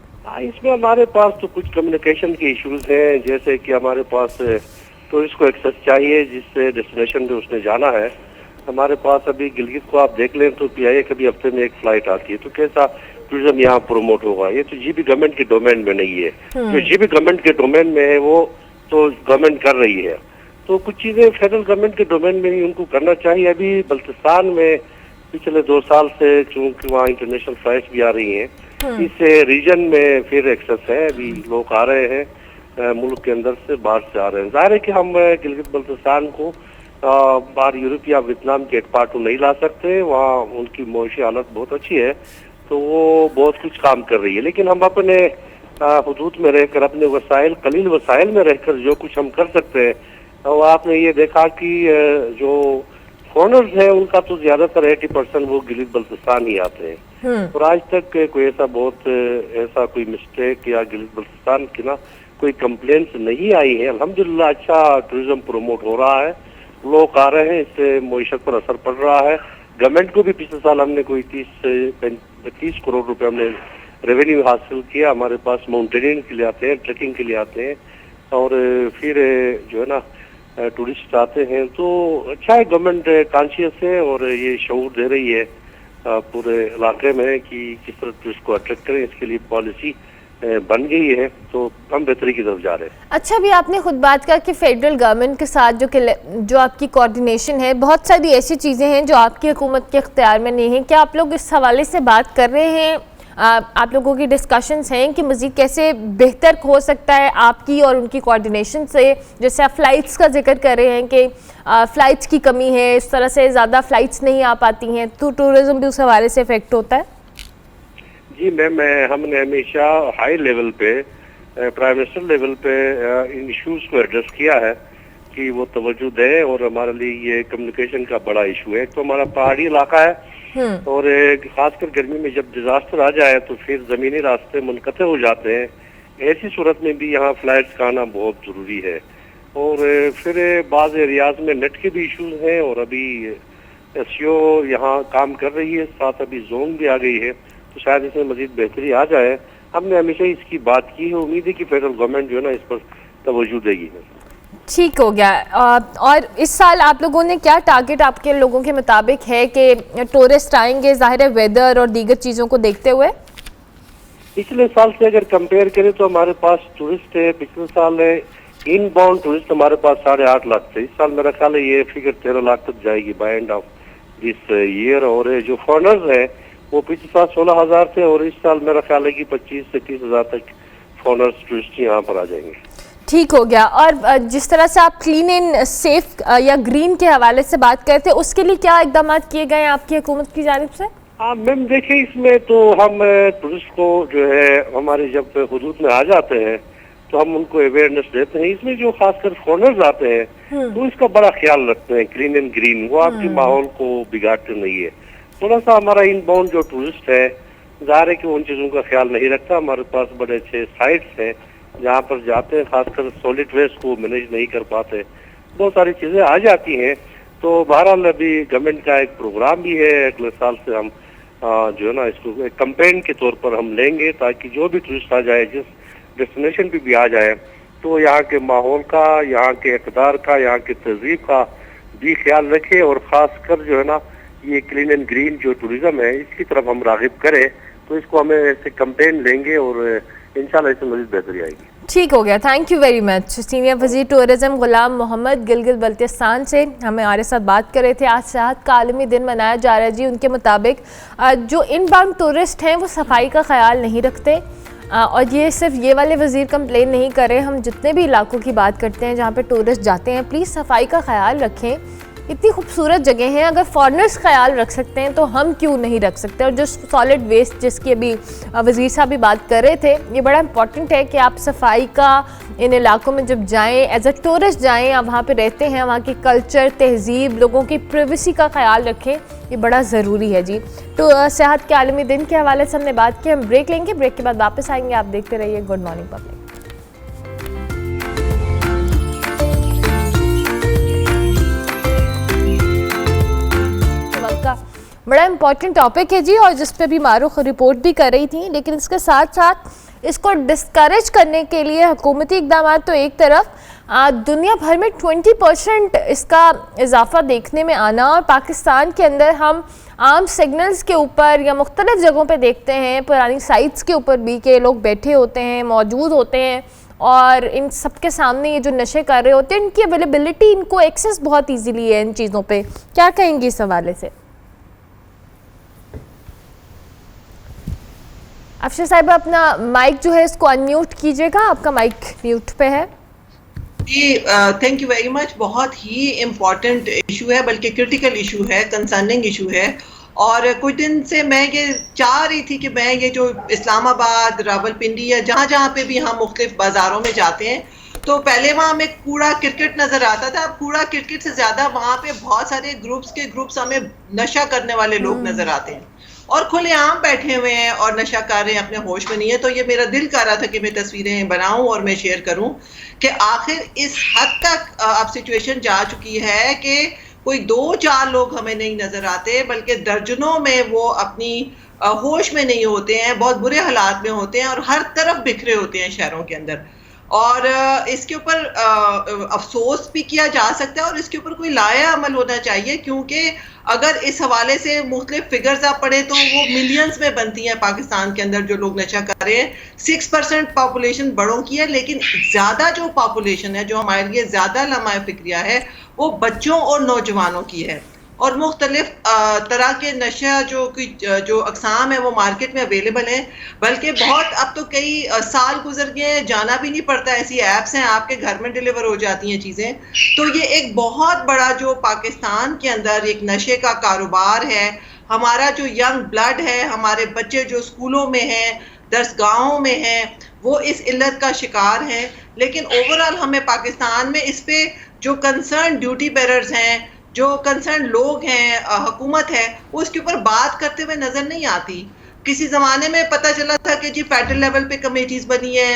इसमें हमारे पास तो कुछ कम्युनिकेशन के इश्यूज हैं, जैसे कि हमारे पास टूरिस्ट को एक्सेस चाहिए जिससे डेस्टिनेशन पे उसने जाना है। हमारे पास अभी गिलगित को आप देख लें तो PIA कभी हफ्ते में एक फ्लाइट आती है, तो कैसा टूरिज्म यहाँ प्रमोट होगा? ये तो GB गवर्नमेंट के डोमेन में नहीं है। जो GB गवर्नमेंट के डोमेन में है वो तो गवर्नमेंट कर रही है, तो कुछ चीजें फेडरल गवर्नमेंट के डोमेन में ही उनको करना चाहिए। अभी बल्तिस्तान में पिछले 2 साल से चूंकि वहाँ इंटरनेशनल फ्लाइट्स भी आ रही हैं, इससे रीजन में फिर एक्सेस है, अभी लोग आ रहे हैं मुल्क के अंदर से, बाहर से आ रहे हैं। जाहिर है कि हम गिलगित बल्तिस्तान को बाहर यूरोप या वियतनाम के एक पार्ट को नहीं ला सकते, वहाँ उनकी मौशी हालत बहुत अच्छी है, तो वो बहुत कुछ काम कर रही है। लेकिन हम अपने हुदूद में रहकर, अपने वसाइल, कलील वसाइल में रहकर जो कुछ हम कर सकते हैं, तो आपने ये देखा कि जो फॉरेनर्स हैं उनका तो ज्यादातर 80% वो गिलगित बल्तिस्तान ही आते हैं, और आज तक कोई ऐसा कोई मिस्टेक या गिलगित बल्तिस्तान की ना कोई कंप्लेंट्स नहीं आई है। अल्हम्दुलिल्लाह अच्छा टूरिज्म प्रमोट हो रहा है, लोग आ रहे हैं, इससे मईशत पर असर पड़ रहा है। गवर्नमेंट को भी पिछले साल हमने कोई 30 करोड़ रुपए हमने रेवेन्यू हासिल किया। हमारे पास माउंटेनियरिंग के लिए आते हैं, ट्रैकिंग के लिए आते हैं, और फिर जो है ना टूरिस्ट आते हैं, तो अच्छा है, गवर्नमेंट कॉन्शियस है और ये शऊर दे रही है पूरे इलाके में कि किस तरह टूरिस्ट को अट्रैक्ट करें। इसके लिए पॉलिसी बन गई है, तो हम बेहतरी की तरफ जा रहे हैं। अच्छा, अभी आपने खुद बात कहा कि फेडरल गवर्नमेंट के साथ जो आपकी कोऑर्डिनेशन है, बहुत सारी ऐसी चीज़ें हैं जो आपकी हुकूमत के इख्तियार में नहीं है। क्या आप लोग इस हवाले से बात कर रहे हैं? आप लोगों की डिस्कशंस हैं कि मज़ीद कैसे बेहतर हो सकता है आपकी और उनकी कोऑर्डिनेशन से? जैसे आप फ़्लाइट्स का जिक्र कर रहे हैं कि फ़्लाइट्स की कमी है, इस तरह से ज़्यादा फ़्लाइट्स नहीं आ पाती हैं, तो टूरिज़्म भी उस हवाले से इफेक्ट होता है। जी मैम, हमने हमेशा हाई लेवल पे, प्राइम मिनिस्टर लेवल पे इन इश्यूज को एड्रेस किया है कि वो तवज्जो दें, और हमारे लिए ये कम्युनिकेशन का बड़ा इशू है। तो हमारा पहाड़ी इलाका है, और खासकर गर्मी में जब डिजास्टर आ जाए तो फिर जमीनी रास्ते मुनक़ते हो जाते हैं। ऐसी सूरत में भी यहाँ फ्लाइट्स का आना बहुत ज़रूरी है। और फिर बाज़ एरियाज में नेट के भी इश्यूज हैं, और अभी SEO यहाँ काम कर रही है, साथ अभी जोन भी आ गई है, तो शायद इसमें मजीद बेहतरी आ जाए। हमने हमेशा इसकी बात की है, उम्मीद है कि फेडरल गवर्नमेंट जो है ना इस पर तवज्जो देगी। ठीक हो गया। और इस साल आप लोगों ने क्या टारगेट आपके लोगों के मुताबिक है कि टूरिस्ट आएंगे, जाहिर है वेदर और दीगर चीज़ों को देखते हुए? पिछले साल से अगर कंपेयर करें तो हमारे पास टूरिस्ट है, पिछले साल इन बाउंड टूरिस्ट हमारे पास 8.5 लाख थे। इस साल मेरा ख्याल है ये फिगर 13 लाख तक जाएगी by end of this year. और जो फॉरेनर्स हैं वो पिछले साल 16,000 थे, और इस साल मेरा ख्याल है कि 25 से 30,000 तक फॉरेनर्स टूरिस्ट यहाँ पर आ जाएंगे। ठीक हो गया। और जिस तरह से आप क्लीन एंड सेफ या ग्रीन के हवाले से बात करते हैं, उसके लिए क्या इकदाम किए गए हैं आपकी हुकूमत की जानिब से? हाँ मैम, देखिए इसमें तो हम टूरिस्ट को जो है हमारे जब हुदूद में आ जाते हैं तो हम उनको अवेयरनेस देते हैं। इसमें जो खासकर फॉरेनर्स आते हैं तो इसका बड़ा ख्याल रखते हैं, क्लीन एंड ग्रीन, वो आपके माहौल को बिगाड़ते नहीं है। थोड़ा सा हमारा इनबाउंड जो टूरिस्ट है ज़ाहिर है कि उन चीज़ों का ख्याल नहीं रखता। हमारे पास बड़े अच्छे साइट्स हैं जहाँ पर जाते हैं, खासकर सॉलिड वेस्ट को मैनेज नहीं कर पाते, बहुत सारी चीज़ें आ जाती हैं। तो बहरहाल अभी गवर्नमेंट का एक प्रोग्राम भी है, अगले साल से हम जो है ना इसको एक कैंपेन के तौर पर हम लेंगे, ताकि जो भी टूरिस्ट आ जाए, जिस डेस्टिनेशन पे भी आ जाए, तो यहाँ के माहौल का, यहाँ के इक़दार का, यहाँ की तहजीब का भी ख्याल रखे, और ख़ासकर जो है ना ये क्लीन एंड ग्रीन जो टूरिज्म है इसकी तरफ हम राग़िब करें। तो इसको हमें ऐसे कैंपेन लेंगे और इंशाल्लाह इसमें मज़ीद बेहतरी आएगी। ठीक हो गया, thank you very much. Senior वज़ीर टूरिज़्म ग़ुलाम मोहम्मद गिलगित बल्तिस्तान से हमारे साथ बात कर रहे थे। आज सेहत का आलमी दिन मनाया जा रहा है जी। उनके मुताबिक जो इनबाउंड टूरिस्ट हैं वो सफाई का ख्याल नहीं रखते, और ये सिर्फ ये वाले वज़ीर कंप्लेन नहीं कर रहे, हम जितने भी इलाकों की बात करते हैं जहाँ पे टूरिस्ट जाते हैं, प्लीज़ सफाई का ख्याल रखें। इतनी खूबसूरत जगह हैं, अगर फॉरेनर्स ख्याल रख सकते हैं तो हम क्यों नहीं रख सकते। और जो सॉलिड वेस्ट जिसकी अभी वज़ीर साहब भी बात कर रहे थे, ये बड़ा इंपॉर्टेंट है कि आप सफाई का इन इलाकों में जब जाएं, एज अ टूरिस्ट जाएं, आप वहाँ पे रहते हैं, वहाँ की कल्चर, तहजीब, लोगों की प्राइवेसी का ख्याल रखें, ये बड़ा ज़रूरी है जी। तो सेहत के आलमी दिन के हवाले से हमने बात की, हम ब्रेक लेंगे, ब्रेक के बाद वापस आएंगे। आप देखते रहिए गुड मॉर्निंग पब्लिक। बड़ा इम्पॉर्टेंट टॉपिक है जी, और जिस पे भी मारूख रिपोर्ट भी कर रही थी, लेकिन इसके साथ साथ इसको डिस्करेज करने के लिए हुकूमती इक़दाम तो एक तरफ, दुनिया भर में 20% इसका इजाफा देखने में आना, और पाकिस्तान के अंदर हम आम सिग्नल्स के ऊपर या मुख्तलिफ जगहों पे देखते हैं, पुरानी साइट्स के ऊपर भी के लोग बैठे होते हैं, मौजूद होते हैं, और इन सब के सामने ये जो नशे कर रहे होते हैं, इनकी अवेलेबिलिटी, इनको एक्सेस बहुत ईजीली है इन चीज़ों पर। क्या कहेंगी इस हवाले से? अफशा साहिबा, अपना माइक जो है इसको अनम्यूट कीजिएगा, आपका माइक म्यूट पे है जी। Thank you very much. बहुत ही इम्पॉर्टेंट इशू है, बल्कि क्रिटिकल इशू है, कंसर्निंग इशू है। और कुछ दिन से मैं ये चाह रही थी कि मैं ये जो इस्लामाबाद, रावलपिंडी या जहाँ जहाँ पे भी हम मुख्तलिफ बाज़ारों में जाते हैं, तो पहले वहाँ हमें कूड़ा क्रिकेट नज़र आता था। अब कूड़ा क्रिकेट से ज़्यादा वहाँ पे बहुत सारे ग्रुप्स हमें नशा करने वाले लोग नज़र आते हैं, और खुलेआम बैठे हुए हैं और नशा कर रहे हैं, अपने होश में नहीं है। तो ये मेरा दिल कर रहा था कि मैं तस्वीरें बनाऊं और मैं शेयर करूं कि आखिर इस हद तक अब सिचुएशन जा चुकी है कि कोई 2-4 लोग हमें नहीं नजर आते, बल्कि दर्जनों में वो अपनी होश में नहीं होते हैं, बहुत बुरे हालात में होते हैं और हर तरफ बिखरे होते हैं शहरों के अंदर। और इसके ऊपर अफसोस भी किया जा सकता है और इसके ऊपर कोई लाया अमल होना चाहिए, क्योंकि अगर इस हवाले से मुख्तलिफ फिगर्स आप पढ़े तो वो मिलियंस में बनती हैं। पाकिस्तान के अंदर जो लोग नशा कर रहे हैं, 6% पॉपुलेशन बड़ों की है, लेकिन ज़्यादा जो पॉपुलेशन है, जो हमारे लिए ज़्यादा लम्हा फिक्रिया है, वो बच्चों और नौजवानों की है। और मुख्तलिफ तरह के नशा जो अक़साम है वो मार्केट में अवेलेबल हैं, बल्कि बहुत अब तो कई साल गुजर गए हैं, जाना भी नहीं पड़ता, ऐसी ऐप्स हैं आपके घर में डिलीवर हो जाती हैं चीज़ें। तो ये एक बहुत बड़ा जो पाकिस्तान के अंदर एक नशे का कारोबार है। हमारा जो यंग ब्लड है, हमारे बच्चे जो स्कूलों में हैं, दरसगाहों में हैं, वो इस इल्लत का शिकार हैं। लेकिन ओवरऑल हमें पाकिस्तान में इस पे जो कंसर्न ड्यूटी बेरर्स हैं, जो कंसर्न लोग हैं, हुकूमत है, वो उसके ऊपर बात करते हुए नजर नहीं आती। किसी जमाने में पता चला था कि जी फेडरल लेवल पे कमेटीज बनी है,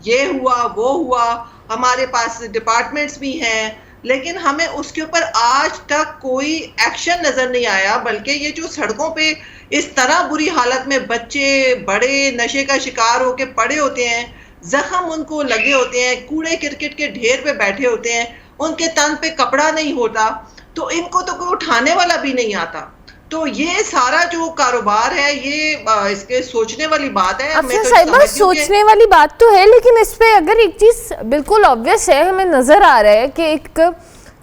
ये हुआ वो हुआ, हमारे पास डिपार्टमेंट्स भी हैं, लेकिन हमें उसके ऊपर आज तक कोई एक्शन नजर नहीं आया। बल्कि ये जो सड़कों पे इस तरह बुरी हालत में बच्चे बड़े नशे का शिकार होके पड़े होते हैं, जख्म उनको लगे होते हैं, कूड़े क्रिकेट के ढेर पे बैठे होते हैं, उनके तन पे कपड़ा नहीं होता, तो इनको तो कोई उठाने वाला भी नहीं आता। तो ये सारा जो कारोबार है, ये इसके सोचने वाली बात है। मैं तो साहिबा सोचने वाली बात तो है, लेकिन इस पे अगर एक चीज़ बिल्कुल ऑब्वियस है, हमें नज़र आ रहा है कि एक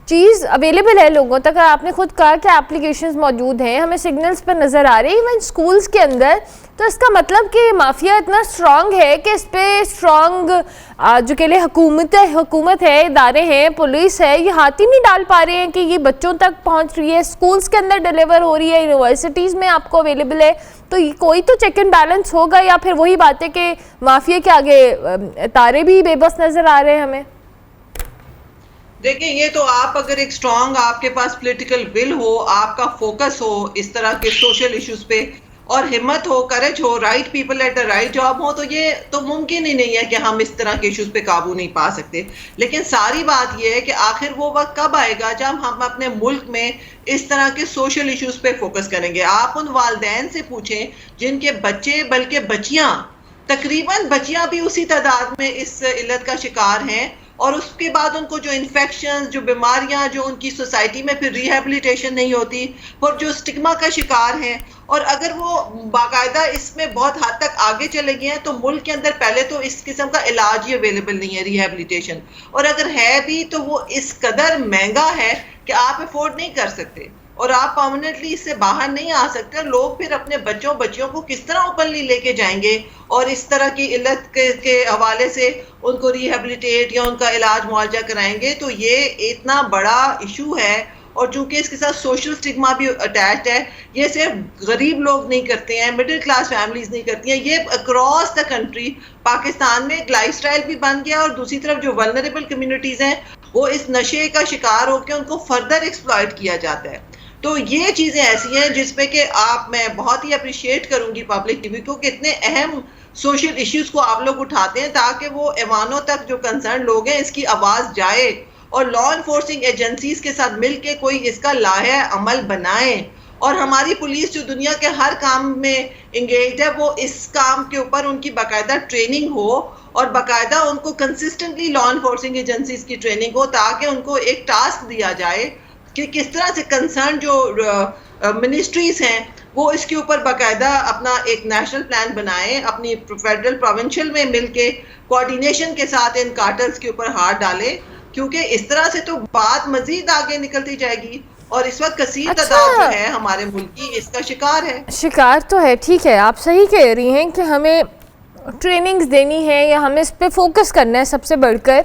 चीज़ अवेलेबल है लोगों तक। आपने खुद कहा कि एप्लीकेशंस मौजूद हैं, हमें सिग्नल्स पर नज़र आ रही है, इवन स्कूल्स के अंदर। तो इसका मतलब कि माफिया इतना स्ट्रॉन्ग है कि इस पे स्ट्रॉन्ग जो के लिए हुकूमत है, इदारे हैं, पुलिस है, ये हाथ ही नहीं डाल पा रहे हैं कि ये बच्चों तक पहुंच रही है, स्कूल्स के अंदर डिलीवर हो रही है, यूनिवर्सिटीज़ में आपको अवेलेबल है। तो कोई तो चेक एंड बैलेंस होगा, या फिर वही बात है कि माफिया के आगे तारे भी बेबस नज़र आ रहे हैं हमें। देखिए, ये तो आप अगर एक स्ट्रॉन्ग आपके पास पॉलिटिकल विल हो, आपका फोकस हो इस तरह के सोशल इश्यूज पे, और हिम्मत हो, करेज हो, right people at the right job हो, तो ये तो मुमकिन ही नहीं है कि हम इस तरह के इश्यूज पे काबू नहीं पा सकते। लेकिन सारी बात ये है कि आखिर वो वक्त कब आएगा जब हम अपने मुल्क में इस तरह के सोशल इश्यूज पे फोकस करेंगे। आप उन वालदैन से पूछें जिनके बच्चे, बल्कि बच्चियां, तकरीबन बच्चियां भी उसी तादाद में इस इल्लत का शिकार हैं, और उसके बाद उनको जो इन्फेक्शन, जो बीमारियां, जो उनकी सोसाइटी में फिर रिहेबिलिटेशन नहीं होती, और जो स्टिग्मा का शिकार हैं, और अगर वो बाकायदा इसमें बहुत हद तक आगे चले गए हैं, तो मुल्क के अंदर पहले तो इस किस्म का इलाज ही अवेलेबल नहीं है, रिहेबिलिटेशन, और अगर है भी तो वो इस कदर महंगा है कि आप अफोर्ड नहीं कर सकते, और आप परमानेंटली इससे बाहर नहीं आ सकते। लोग फिर अपने बच्चियों को किस तरह ओपनली लेके जाएंगे और इस तरह की इल्लत के हवाले से उनको रिहेबिलिटेट या उनका इलाज मुआवजा कराएंगे। तो ये इतना बड़ा इशू है, और चूंकि इसके साथ सोशल स्टिग्मा भी अटैच्ड है, ये सिर्फ गरीब लोग नहीं करते हैं, मिडिल क्लास फैमिलीज नहीं करती हैं, ये अक्रॉस द कंट्री पाकिस्तान में एक लाइफस्टाइल भी बन गया। और दूसरी तरफ जो वल्नरेबल कम्युनिटीज हैं वो इस नशे का शिकार होकर उनको फर्दर एक्सप्लॉइट किया जाता है। तो ये चीज़ें ऐसी हैं जिसमें कि मैं बहुत ही अप्रिशिएट करूंगी पब्लिक टीवी को कि इतने अहम सोशल इश्यूज को आप लोग उठाते हैं ताकि वो ऐवानों तक जो कंसर्न लोग हैं इसकी आवाज़ जाए और लॉ इन्फोर्सिंग एजेंसीज के साथ मिलके कोई इसका लाहे अमल बनाए। और हमारी पुलिस जो दुनिया के हर काम में इंगेज है वो इस काम के ऊपर उनकी बाकायदा ट्रेनिंग हो और बाकायदा उनको कंसिस्टेंटली लॉ इन्फोर्सिंग एजेंसीज की ट्रेनिंग हो ताकि उनको एक टास्क दिया जाए कि किस तरह से कंसर्न जो मिनिस्ट्रीज हैं वो इसके ऊपर बाकायदा अपना एक नेशनल प्लान बनाएं, अपनी फेडरल प्रोविंशियल में मिलके कोऑर्डिनेशन के साथ इन कार्टल्स के ऊपर हाथ डालें, क्योंकि इस तरह से तो बात मजीद आगे निकलती जाएगी और इस वक्त कसीर तादाद जो है हमारे मुल्क की इसका शिकार है। शिकार तो है, ठीक है, आप सही कह रही हैं कि हमें ट्रेनिंग्स देनी है या हमें इस पे फोकस करना है सबसे बढ़कर।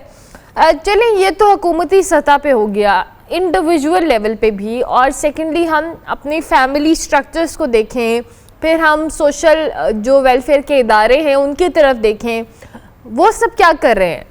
चलें, ये तो हुकूमती सतह पे हो गया, इंडिविजुअल लेवल पे भी, और सेकेंडली हम अपनी फैमिली स्ट्रक्चर्स को देखें, फिर हम सोशल जो वेलफेयर के इदारे हैं उनकी तरफ देखें, वो सब क्या कर रहे हैं?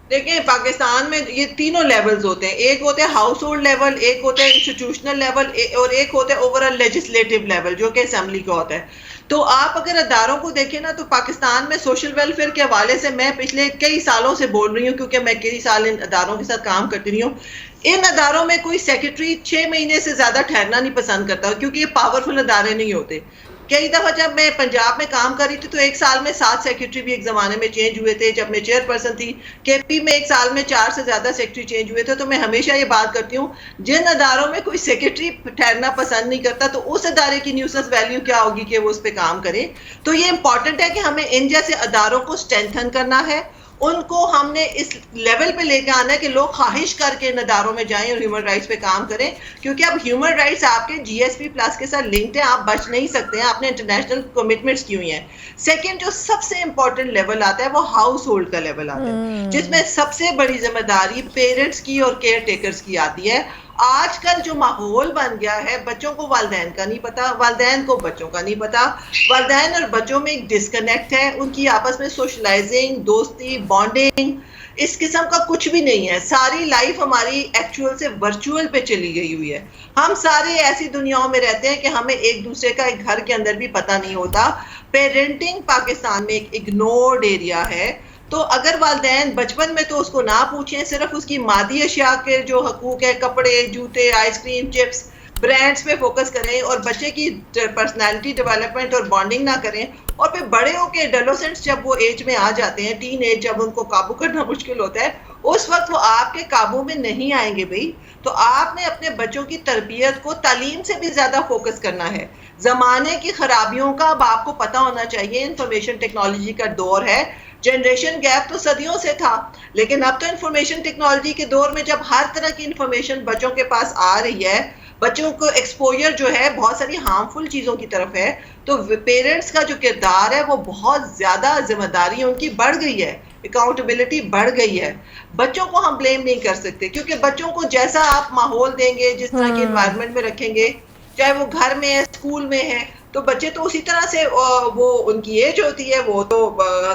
देखिए पाकिस्तान में ये तीनों लेवल्स होते हैं, एक होते हैं हाउस होल्ड लेवल, एक होता है इंस्टीट्यूशनल लेवल और एक होता है ओवरऑल लेजिस्लेटिव लेवल जो कि असेंबली का होता है। तो आप अगर अदारों को देखें ना तो पाकिस्तान में सोशल वेलफेयर के हवाले से मैं पिछले कई सालों से बोल रही हूँ क्योंकि मैं कई साल इन अदारों के साथ काम करती रही हूँ। इन अदारों में कोई सेक्रेटरी 6 महीने से ज्यादा ठहरना नहीं पसंद करता क्योंकि ये पावरफुल अदारे नहीं होते। कई दफा जब मैं पंजाब में काम कर रही थी तो एक साल में 7 सेक्रेटरी भी एक जमाने में चेंज हुए थे। जब मैं चेयरपर्सन थी केपी में एक साल में 4 से ज्यादा सेक्रेटरी चेंज हुए थे। तो मैं हमेशा ये बात करती हूँ जिन अदारों में कोई सेक्रेटरी ठहरना पसंद नहीं करता तो उस अदारे की न्यूसेंस वैल्यू क्या होगी कि वो उस पर काम करे। तो ये इंपॉर्टेंट है कि हमें इन जैसे अदारों को स्ट्रेंथन करना है, उनको हमने इस लेवल पे लेके आना है कि लोग ख्वाहिश करके इन अदारों में जाएं और ह्यूमन राइट्स पे काम करें, क्योंकि अब ह्यूमन राइट्स आपके जीएसपी प्लस के साथ लिंक्ड है, आप बच नहीं सकते हैं, आपने इंटरनेशनल कमिटमेंट्स की हुई हैं। सेकंड जो सबसे इंपॉर्टेंट लेवल आता है वो हाउस होल्ड का लेवल आता है जिसमें सबसे बड़ी जिम्मेदारी पेरेंट्स की और केयर टेकर्स की आती है। आजकल जो माहौल बन गया है बच्चों को वालिदैन का नहीं पता, वालिदैन को बच्चों का नहीं पता, वालिदैन और बच्चों में एक डिस्कनेक्ट है, उनकी आपस में सोशलाइजिंग, दोस्ती, बॉन्डिंग इस किस्म का कुछ भी नहीं है। सारी लाइफ हमारी एक्चुअल से वर्चुअल पे चली गई हुई है। हम सारे ऐसी दुनियाओं में रहते हैं कि हमें एक दूसरे का एक घर के अंदर भी पता नहीं होता। पेरेंटिंग पाकिस्तान में एक इग्नोर्ड एरिया है। तो अगर वालिदैन बचपन में तो उसको ना पूछें, सिर्फ उसकी मादी अशिया के जो हकूक है, कपड़े, जूते, आइसक्रीम, चिप्स, ब्रांड्स पे फोकस करें और बच्चे की पर्सनालिटी डेवलपमेंट और बॉन्डिंग ना करें, और फिर बड़े होके एडोलेसेंट्स जब वो एज में आ जाते हैं, टीन एज जब उनको काबू करना मुश्किल होता है, उस वक्त वो आपके काबू में नहीं आएंगे भाई। तो आपने अपने बच्चों की तरबियत को तालीम से भी ज्यादा फोकस करना है। जमाने की खराबियों का अब आपको पता होना चाहिए। इंफॉर्मेशन टेक्नोलॉजी का दौर है, जनरेशन गैप तो सदियों से था, लेकिन अब तो इंफॉर्मेशन टेक्नोलॉजी के दौर में जब हर तरह की इंफॉर्मेशन बच्चों के पास आ रही है, बच्चों को एक्सपोजर जो है बहुत सारी हार्मफुल चीज़ों की तरफ है, तो पेरेंट्स का जो किरदार है वो बहुत ज़्यादा जिम्मेदारी उनकी बढ़ गई है, अकाउंटेबिलिटी बढ़ गई है। बच्चों को हम ब्लेम नहीं कर सकते क्योंकि बच्चों को जैसा आप माहौल देंगे, जिस तरह के इन्वायरमेंट में रखेंगे, चाहे वो घर में है, स्कूल में है, तो बच्चे तो उसी तरह से वो उनकी एज होती है, वो तो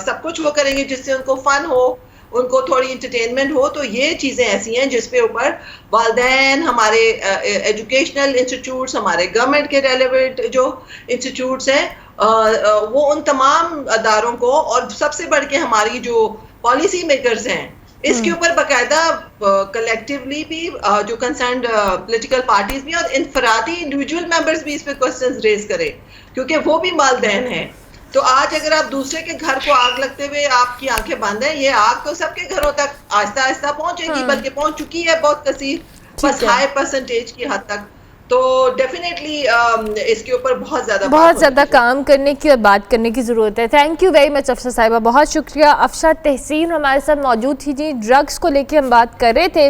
सब कुछ वो करेंगे जिससे उनको फन हो, उनको थोड़ी इंटरटेनमेंट हो। तो ये चीज़ें ऐसी हैं जिसपे ऊपर वालिदैन, हमारे एजुकेशनल इंस्टीट्यूट्स, हमारे गवर्नमेंट के रेलेवेंट जो इंस्टीट्यूट्स हैं वो उन तमाम अदारों को, और सबसे बढ़ के हमारी जो पॉलिसी मेकर्स हैं इसके ऊपर बाकायदा कलेक्टिवली भी जो कंसर्न्ड पॉलिटिकल पार्टीज भी और इनफरादी इंडिविजुअल मेंबर्स भी इस पे क्वेश्चंस रेज करें, क्योंकि वो भी वालिदैन हैं। तो आज अगर आप दूसरे के घर को आग लगते हुए आपकी आंखें बंद हैं, ये आग तो सबके घरों तक आहिस्ता आहिस्ता पहुंचेगी, बल्कि पहुंच चुकी है बहुत कसीर, बस हाई परसेंटेज की हद तक। तो डेफिनेटली इसके ऊपर बहुत ज़्यादा काम करने की और बात करने की ज़रूरत है। थैंक यू वेरी मच अफसर साहिबा, बहुत शुक्रिया। अफसर तहसीन हमारे साथ मौजूद थी जी। ड्रग्स को लेके हम बात कर रहे थे,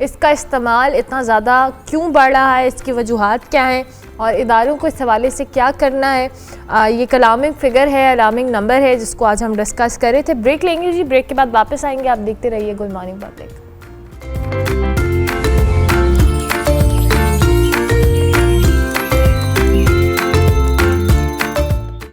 इसका इस्तेमाल इतना ज़्यादा क्यों बढ़ रहा है, इसकी वजूहात क्या हैं और इदारों को इस हवाले से क्या करना है। ये अलार्मिंग फिगर है, अलार्मिंग नंबर है जिसको आज हम डिस्कस कर रहे थे। ब्रेक लेंगे जी, ब्रेक के बाद वापस आएंगे। आप देखते रहिए गुड मॉर्निंग पब्लिक।